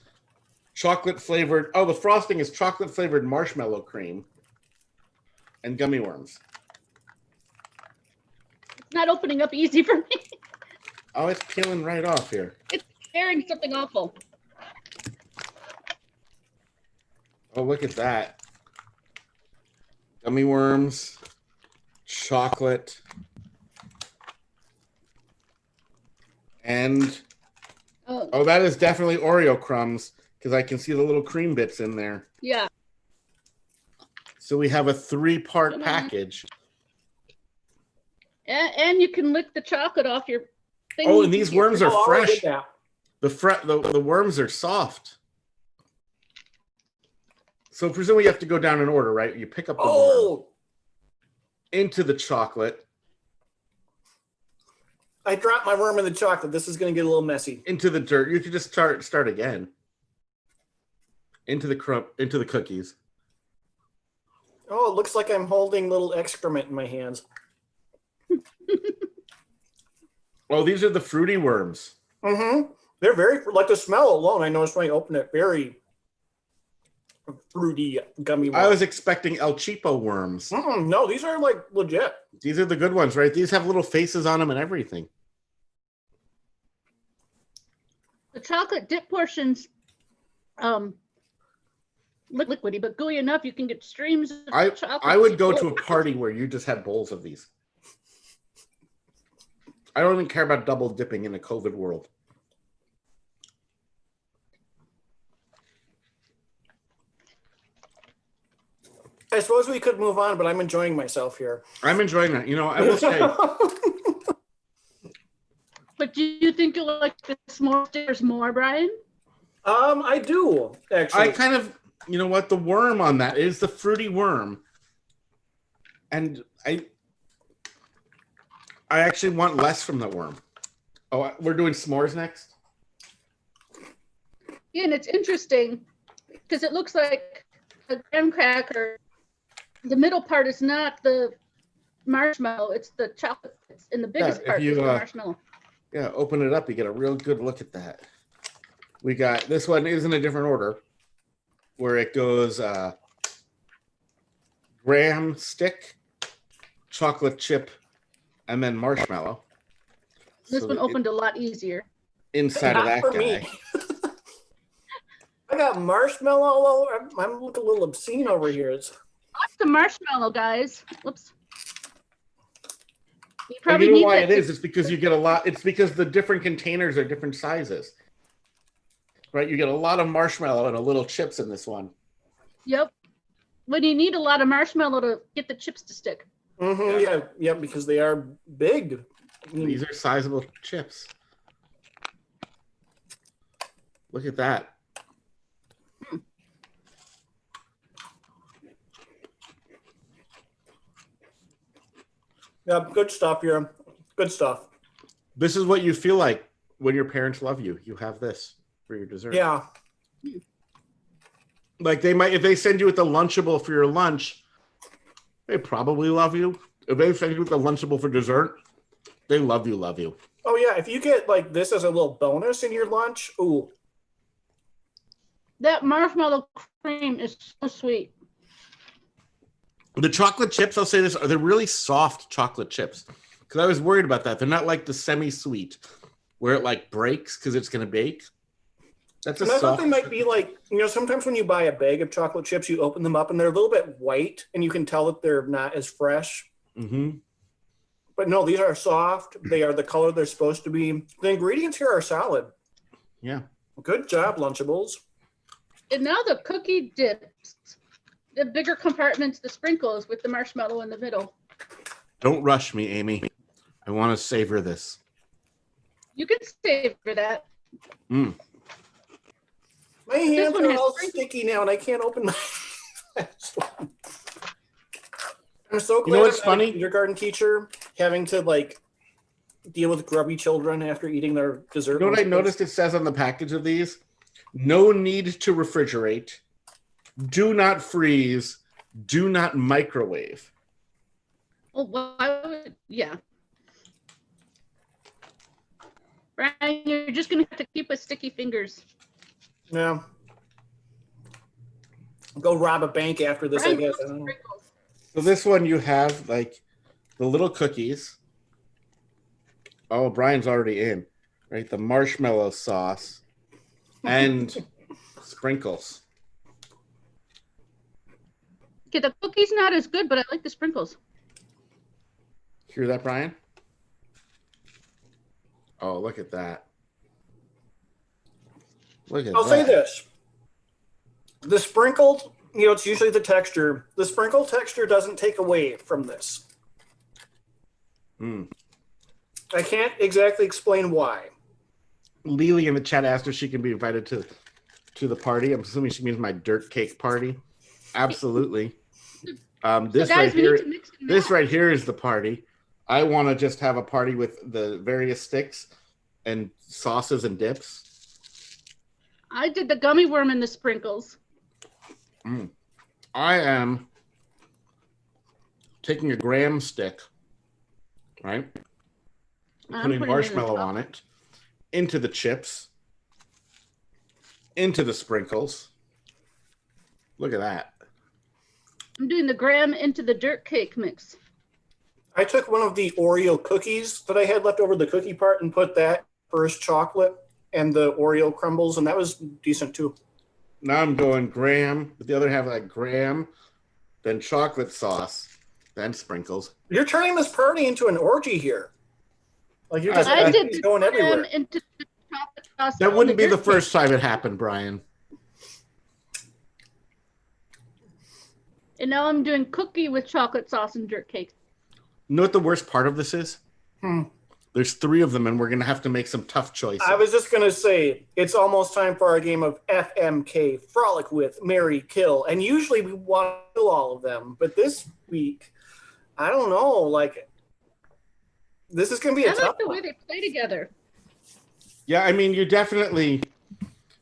chocolate flavored. Oh, the frosting is chocolate flavored marshmallow cream and gummy worms. It's not opening up easy for me. Oh, it's peeling right off here. It's tearing something awful. Oh, look at that. Gummy worms, chocolate, and oh, that is definitely Oreo crumbs because I can see the little cream bits in there. Yeah. So we have a 3-part package. And you can lick the chocolate off your thing. Oh, and these worms are fresh. The worms are soft. So presumably you have to go down in order, right? You pick up the worm into the chocolate. I dropped my worm in the chocolate. This is going to get a little messy. Into the dirt. You could just start again. Into the cookies. Oh, it looks like I'm holding little excrement in my hands. Oh, these are the fruity worms. Mm-hmm. They're very, like the smell alone, I noticed when I opened it, very fruity gummy worms. I was expecting El Cheapo worms. No, these are like legit. These are the good ones, right? These have little faces on them and everything. The chocolate dip portions, liquidy, but gooey enough you can get streams of chocolate. I would go to a party where you just had bowls of these. I don't even care about double dipping in a COVID world. I suppose we could move on, but I'm enjoying myself here. I'm enjoying that. You know, I will say. But do you think you'll like the s'more stickers more, Brian? I do, actually. I kind of, you know what, the worm on that is the fruity worm. And I actually want less from the worm. Oh, we're doing s'mores next? Yeah, and it's interesting because it looks like a graham cracker. The middle part is not the marshmallow, it's the chocolate. And the biggest part is the marshmallow. Yeah, open it up, you get a real good look at that. We got, this one is in a different order, where it goes graham stick, chocolate chip, and then marshmallow. This one opened a lot easier. Inside of that guy. I got marshmallow all over. I'm looking a little obscene over here. It's the marshmallow, guys. Whoops. You probably know why it is. It's because you get a lot. It's because the different containers are different sizes. Right? You get a lot of marshmallow and a little chips in this one. Yep. When you need a lot of marshmallow to get the chips to stick. Mm-hmm. Yeah, because they are big. These are sizable chips. Look at that. Yeah, good stuff here. Good stuff. This is what you feel like when your parents love you. You have this for your dessert. Yeah. Like they might, if they send you with the Lunchable for your lunch, they probably love you. If they send you with the Lunchable for dessert, they love you, love you. Oh yeah, if you get like this as a little bonus in your lunch, ooh. That marshmallow cream is so sweet. The chocolate chips, I'll say this, they're really soft chocolate chips. Because I was worried about that. They're not like the semi-sweet where it like breaks because it's going to bake. That's and I thought they might be like, sometimes when you buy a bag of chocolate chips, you open them up and they're a little bit white and you can tell that they're not as fresh. Mm-hmm. But no, these are soft. They are the color they're supposed to be. The ingredients here are solid. Yeah. Good job, Lunchables. And now the cookie dips, the bigger compartments, the sprinkles with the marshmallow in the middle. Don't rush me, Amy. I want to savor this. You can savor that. Mm. My hands are all sticky now and I can't open my last one. I'm so glad what's I'm funny? not a kindergarten teacher having to like deal with grubby children after eating their dessert. You know what I noticed it says on the package of these? No need to refrigerate. Do not freeze. Do not microwave. Oh, why would, yeah. Brian, you're just going to have to keep with sticky fingers. Yeah. Go rob a bank after this, Brian, I guess. I don't know. So this one you have like the little cookies. Oh, Brian's already in, right? The marshmallow sauce and sprinkles. Okay, the cookie's not as good, but I like the sprinkles. Hear that, Brian? Oh, look at that. Look at I'll that. say this. The sprinkled, it's usually the texture. The sprinkle texture doesn't take away from this. Mm. I can't exactly explain why. Lily in the chat asked if she can be invited to the party. I'm assuming she means my dirt cake party. Absolutely. This right here is the party. I want to just have a party with the various sticks and sauces and dips. I did the gummy worm and the sprinkles. Mm. I am taking a graham stick, right? Putting marshmallow on it, into the chips, into the sprinkles. Look at that. I'm doing the graham into the dirt cake mix. I took one of the Oreo cookies that I had left over the cookie part and put that first chocolate and the Oreo crumbles, and that was decent too. Now I'm going graham, with the other half like graham, then chocolate sauce, then sprinkles. You're turning this party into an orgy here. Like you're just I did going everywhere. Into the chocolate sauce. That wouldn't be the first time it happened, Brian. And now I'm doing cookie with chocolate sauce and dirt cake. You know what the worst part of this is? There's 3 of them, and we're going to have to make some tough choices. I was just going to say, it's almost time for our game of FMK, Frolic with, Marry, Kill. And usually we want to kill all of them. But this week, I don't know, like, this is going to be a tough I like the one. way they play together. Yeah, I mean, you definitely,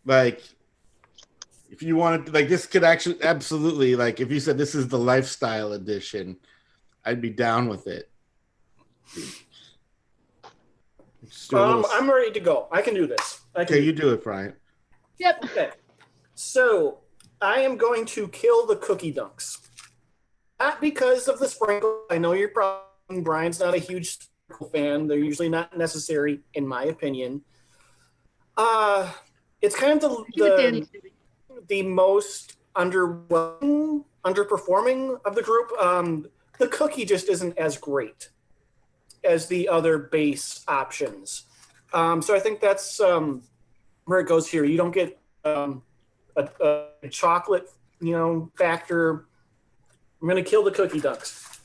like, if you wanted, like, this could actually, absolutely, like, if you said this is the lifestyle edition, I'd be down with it. I'm ready to go. I can do this. Okay, you do it, Brian. Yep. Okay. So I am going to kill the cookie dunks. Not because of the sprinkle. I know you're probably, Brian's not a huge sprinkle fan. They're usually not necessary, in my opinion. It's kind of the most underperforming of the group. The cookie just isn't as great as the other base options. So I think that's where it goes here. You don't get a chocolate, factor. I'm going to kill the cookie dunks.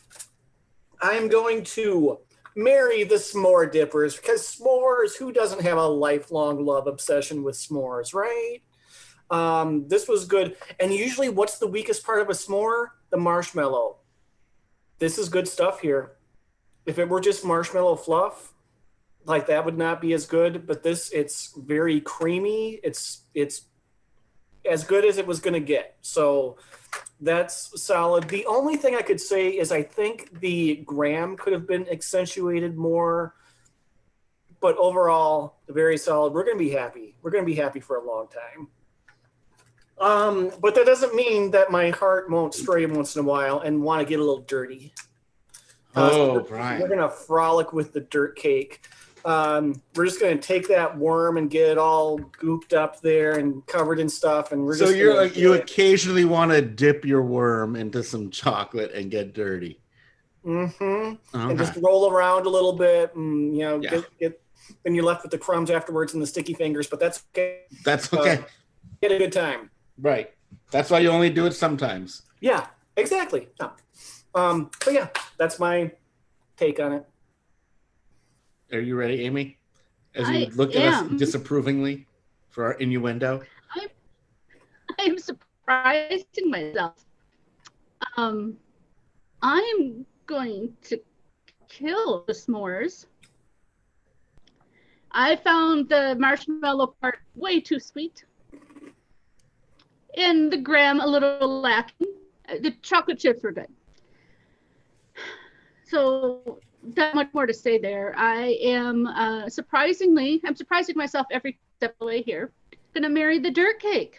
I am going to marry the s'more dippers because s'mores, who doesn't have a lifelong love obsession with s'mores, right? This was good. And usually what's the weakest part of a s'more? The marshmallow. This is good stuff here. If it were just marshmallow fluff, like that would not be as good. But this, it's very creamy. It's as good as it was going to get. So that's solid. The only thing I could say is I think the graham could have been accentuated more, but overall, very solid. We're going to be happy. We're going to be happy for a long time. But that doesn't mean that my heart won't stray once in a while and want to get a little dirty. Brian. We're going to frolic with the dirt cake. We're just going to take that worm and get it all gooped up there and covered in stuff. And we're just you occasionally want to dip your worm into some chocolate and get dirty. Mm-hmm. Okay. And just roll around a little bit, and get. Then you're left with the crumbs afterwards and the sticky fingers. But that's okay. That's okay. Get a good time. Right. That's why you only do it sometimes. Yeah. Exactly. Yeah. But yeah, that's my take on it. Are you ready, Amy? As you look at us disapprovingly for our innuendo. I'm surprising myself. I'm going to kill the s'mores. I found the marshmallow part way too sweet. And the graham a little lacking. The chocolate chips were good. So not much more to say there. I am I'm surprising myself every step of the way here. Gonna marry the dirt cake.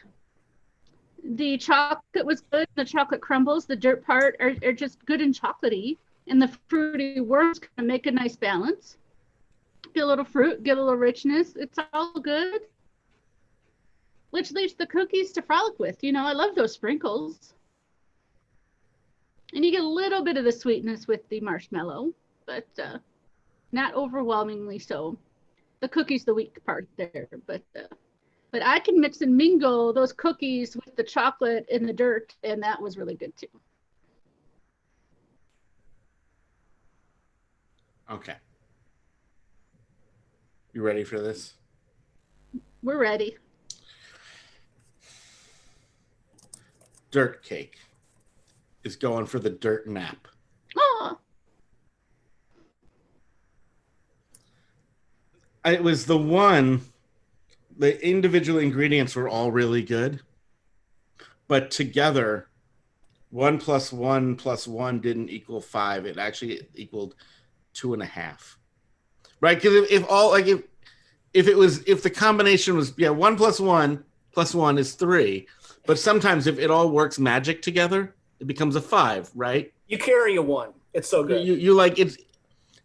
The chocolate was good. The chocolate crumbles. The dirt part are just good and chocolatey. And the fruity worms kind of make a nice balance. Get a little fruit, get a little richness. It's all good. Which leaves the cookies to frolic with. I love those sprinkles. And you get a little bit of the sweetness with the marshmallow, but not overwhelmingly so. The cookie's the weak part there, but I can mix and mingle those cookies with the chocolate and the dirt, and that was really good too. Okay. You ready for this? We're ready. Dirt cake is going for the dirt nap. Oh. It was the individual ingredients were all really good, but together, 1 + 1 + 1 didn't equal 5. It actually equaled 2.5. Right? Because if the combination was 1 + 1 + 1 is 3, but sometimes if it all works magic together, it becomes a 5, right? You carry a 1. It's so good. You like it.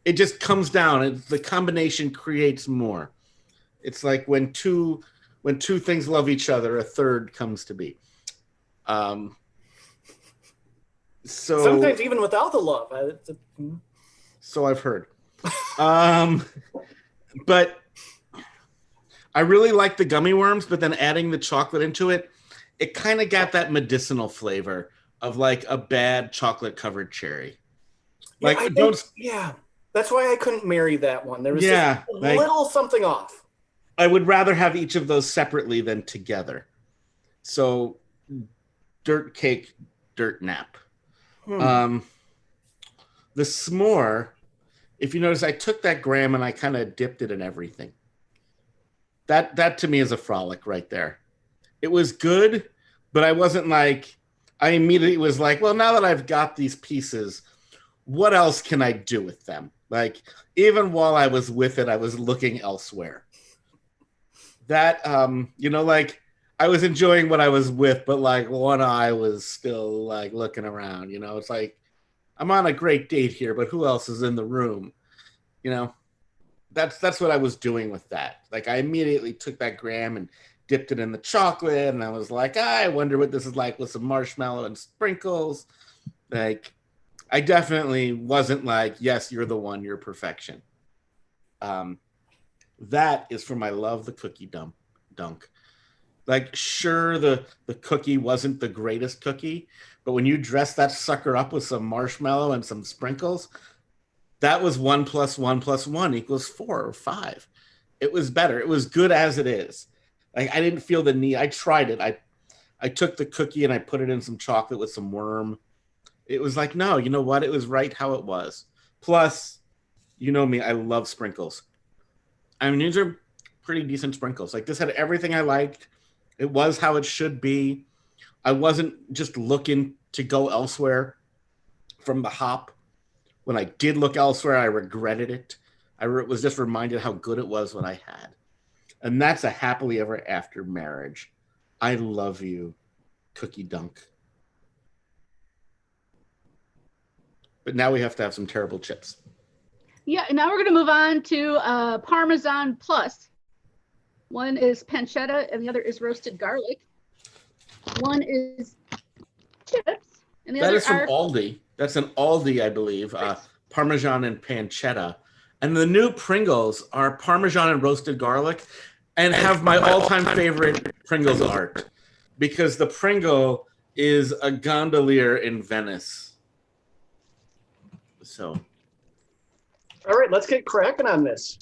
It just comes down. The combination creates more. It's like when two things love each other, a third comes to be. So sometimes even without the love. So I've heard. But I really like the gummy worms, but then adding the chocolate into it, it kind of got that medicinal flavor of like a bad chocolate covered cherry. That's why I couldn't marry that one. There was just a little something off. I would rather have each of those separately than together. So dirt cake, dirt nap. The s'more, if you notice, I took that graham and I kind of dipped it in everything. That to me is a frolic right there. It was good, but I wasn't like, I immediately was like, well, now that I've got these pieces, what else can I do with them? Like, even while I was with it, I was looking elsewhere. That, like, I was enjoying what I was with, but like one eye was still like looking around, it's like, I'm on a great date here, but who else is in the room? That's what I was doing with that. Like, I immediately took that graham and dipped it in the chocolate, and I was like, I wonder what this is like with some marshmallow and sprinkles. Like, I definitely wasn't like, yes, you're the one, you're perfection. That is from I love the cookie dunk. Like, sure, the cookie wasn't the greatest cookie, but when you dress that sucker up with some marshmallow and some sprinkles, that was 1 + 1 + 1 = 4 or 5. It was better. It was good as it is. Like, I didn't feel the need. I tried it. I took the cookie and I put it in some chocolate with some worm. It was like, no, you know what? It was right how it was. Plus, you know me, I love sprinkles. I mean, these are pretty decent sprinkles. Like, this had everything I liked. It was how it should be. I wasn't just looking to go elsewhere from the hop. When I did look elsewhere, I regretted it. I was just reminded how good it was what I had. And that's a happily ever after marriage. I love you, Cookie Dunk. But now we have to have some terrible chips. Yeah, and now we're going to move on to Parmesan Plus. One is pancetta and the other is roasted garlic. One is chips and the That other is from Aldi. That's an Aldi, I believe. Parmesan and pancetta. And the new Pringles are Parmesan and roasted garlic and have my all-time favorite Pringles art because the Pringle is a gondolier in Venice. So. All right, let's get cracking on this.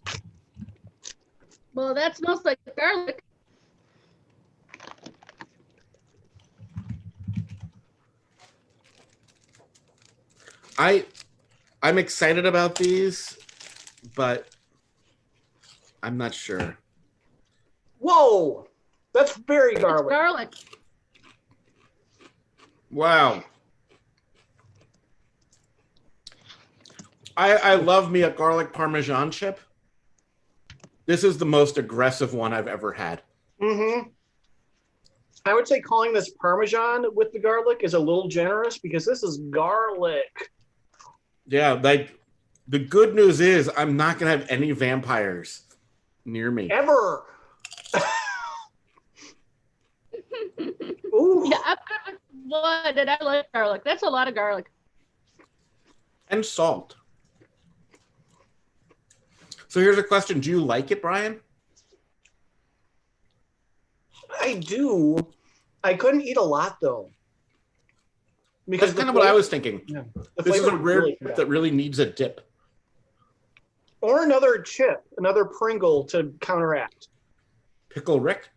Well, that smells like garlic. I'm excited about these, but I'm not sure. Whoa, that's very garlic. It's garlic. Wow. I love me a garlic Parmesan chip. This is the most aggressive one I've ever had. Mm-hmm. I would say calling this Parmesan with the garlic is a little generous because this is garlic. Yeah, like the good news is I'm not going to have any vampires near me. Ever. Ooh. Yeah, I'm good with one, and I like garlic. That's a lot of garlic. And salt. So here's a question. Do you like it, Brian? I do. I couldn't eat a lot, though. Because that's kind of what I was thinking. Yeah, this is a rare chip that really needs a dip. Or another chip, another Pringle to counteract. Pickle Rick?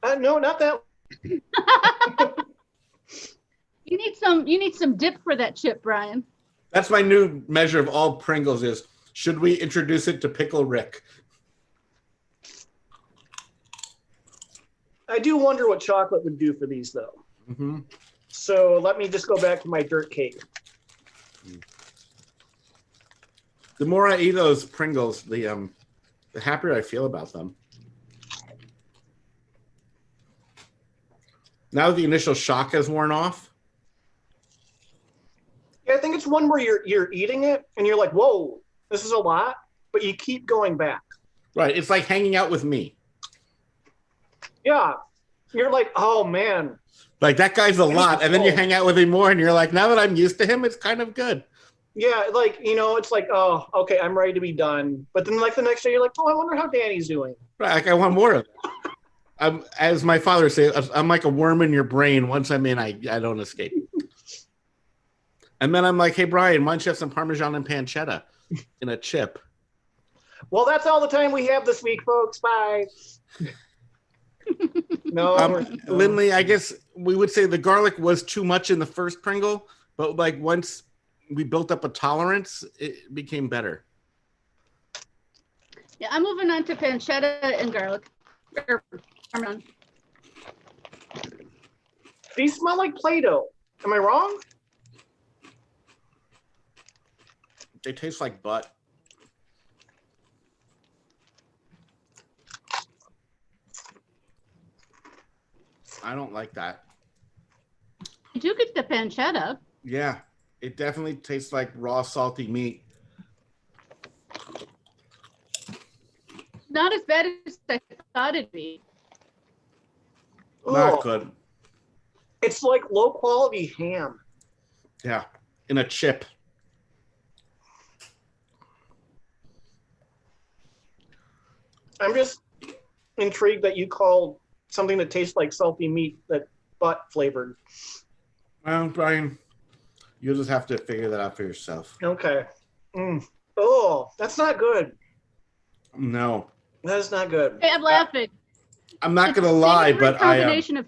No, not that. You need some dip for that chip, Brian. That's my new measure of all Pringles is, should we introduce it to Pickle Rick? I do wonder what chocolate would do for these, though. Mm-hmm. So let me just go back to my dirt cake. The more I eat those Pringles, the happier I feel about them. Now the initial shock has worn off. Yeah, I think it's one where you're eating it and you're like, whoa, this is a lot, but you keep going back. Right. It's like hanging out with me. Yeah. You're like, oh, man. Like, that guy's a lot. And then you hang out with him more and you're like, now that I'm used to him, it's kind of good. Yeah, like, it's like, oh, okay, I'm ready to be done. But then, like, the next day, you're like, oh, I wonder how Danny's doing. Right. Like, I want more of it. As my father says, I'm like a worm in your brain. Once I'm in, I don't escape. And then I'm like, hey, Brian, why don't you have some Parmesan and pancetta in a chip? Well, that's all the time we have this week, folks. Bye. No. Lindley, I guess we would say the garlic was too much in the first Pringle, but like once we built up a tolerance, it became better. Yeah, I'm moving on to pancetta and garlic. Parmesan. These smell like Play-Doh. Am I wrong? They taste like butt. I don't like that. You do get the pancetta. Yeah, it definitely tastes like raw salty meat. Not as bad as I thought it'd be. Not good. It's like low quality ham. Yeah, in a chip. I'm just intrigued that you call something that tastes like salty meat that butt flavored. Well, Brian, you'll just have to figure that out for yourself. Okay. Oh, that's not good. No. That is not good. Hey, I'm laughing. I'm not going to lie, but of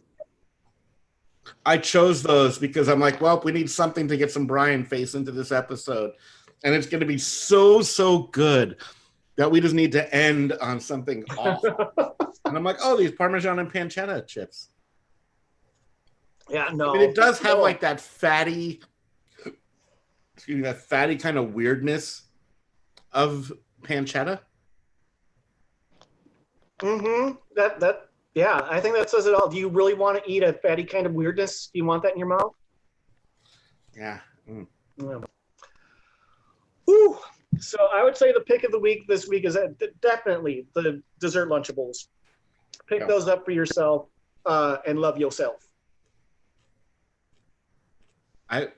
I chose those because I'm like, well, we need something to get some Brian face into this episode. And it's going to be so, so good. that we just need to end on something awful. And I'm like, oh, these Parmesan and pancetta chips. Yeah, no. I mean, it does have like that fatty, kind of weirdness of pancetta. Yeah, I think that says it all. Do you really want to eat a fatty kind of weirdness? Do you want that in your mouth? Yeah. Yeah. Whew. So I would say the pick of the week this week is definitely the dessert Lunchables. Pick those up for yourself and love yourself. I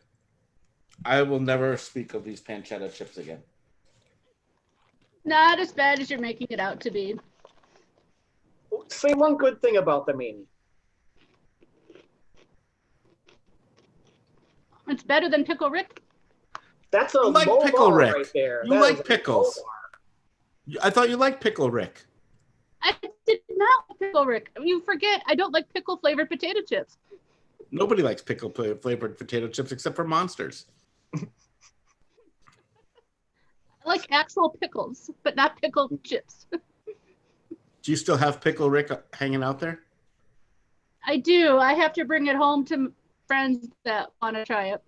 will never speak of these pancetta chips again. Not as bad as you're making it out to be. Say one good thing about them, Amy. It's better than Pickle Rick. That's a like low Pickle bar Rick. right there. You like pickles. I thought you liked Pickle Rick. I did not like Pickle Rick. You forget, I don't like pickle flavored potato chips. Nobody likes pickle flavored potato chips except for monsters. I like actual pickles, but not pickled chips. Do you still have Pickle Rick hanging out there? I do. I have to bring it home to friends that want to try it.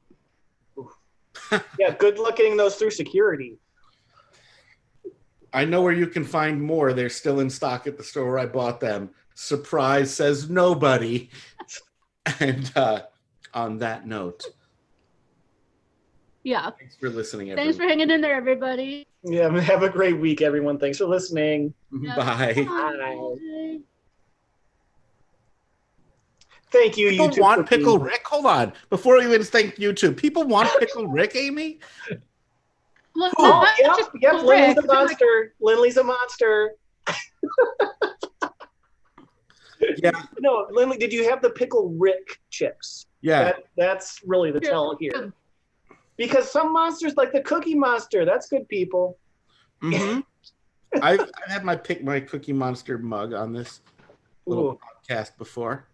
Yeah, good luck getting those through security. I know where you can find more. They're still in stock at the store where I bought them. Surprise, says nobody. And on that note, yeah. thanks for listening, everyone. Thanks for hanging in there, everybody. Yeah, have a great week, everyone. Thanks for listening. Bye. Bye. Thank you, People YouTube. want Pickle Rick? Hold on. Before we even thank YouTube, people want Pickle Rick, Amy? Look, Oh, not just yep. Pickle Lindley's Rick, a monster. Lindley's a monster. Yeah. No, Lindley, did you have the Pickle Rick chips? Yeah. That's really the tell here. Because some monsters, like the Cookie Monster, that's good, people. Mm-hmm. I've had my Cookie Monster mug on this little podcast before.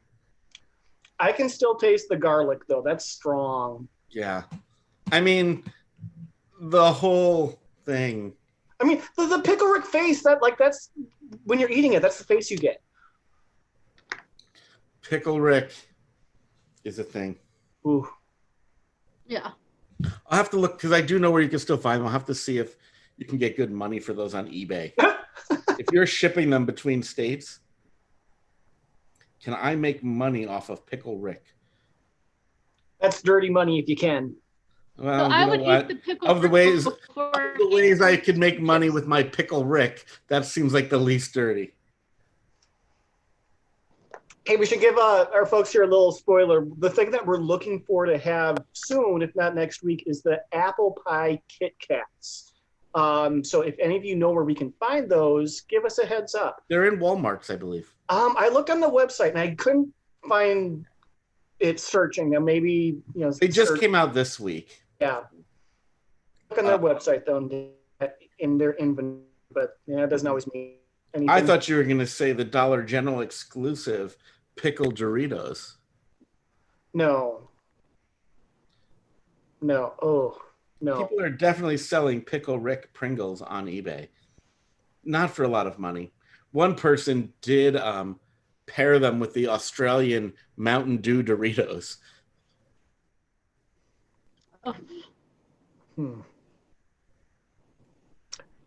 I can still taste the garlic, though. That's strong. Yeah. I mean, the whole thing. I mean, the Pickle Rick face, that's when you're eating it, that's the face you get. Pickle Rick is a thing. Ooh. Yeah. I'll have to look, because I do know where you can still find them. I'll have to see if you can get good money for those on eBay. If you're shipping them between states, can I make money off of Pickle Rick? That's dirty money if you can. Well, So I would eat the Pickle of the Rick ways I could make money with my Pickle Rick, that seems like the least dirty. Hey, we should give our folks here a little spoiler. The thing that we're looking for to have soon, if not next week, is the apple pie Kit Kats. So if any of you know where we can find those, give us a heads up. They're in Walmarts, I believe. I looked on the website and I couldn't find it searching. Now maybe They just came out this week. Yeah. Look on their website though, in their inventory, but it doesn't always mean anything. I thought you were going to say the Dollar General exclusive pickle Doritos. No. Oh, no. People are definitely selling Pickle Rick Pringles on eBay. Not for a lot of money. One person did pair them with the Australian Mountain Dew Doritos. Oh.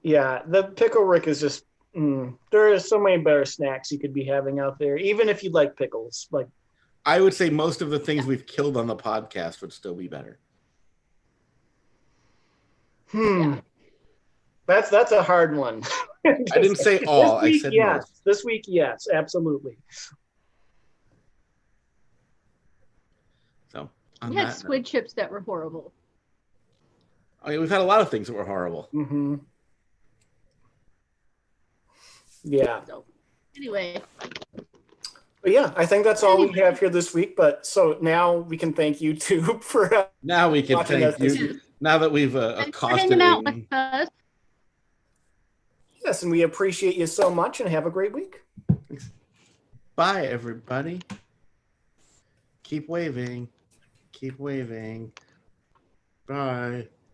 Yeah, the Pickle Rick is just there are so many better snacks you could be having out there, even if you like pickles. Like, I would say most of the things we've killed on the podcast would still be better. Yeah. That's a hard one. I didn't say all. I said yes. most. This week, yes, absolutely. So We had squid chips that were horrible. I mean, we've had a lot of things that were horrible. Mm-hmm. Yeah. So, anyway. But yeah, I think that's all we have here this week. But so now we can thank YouTube for Now we can watching thank us this you. week. Now that we've Thanks for accosted hanging out Amy. with us. Yes, and we appreciate you so much, and have a great week. Bye, everybody. Keep waving. Keep waving. Bye.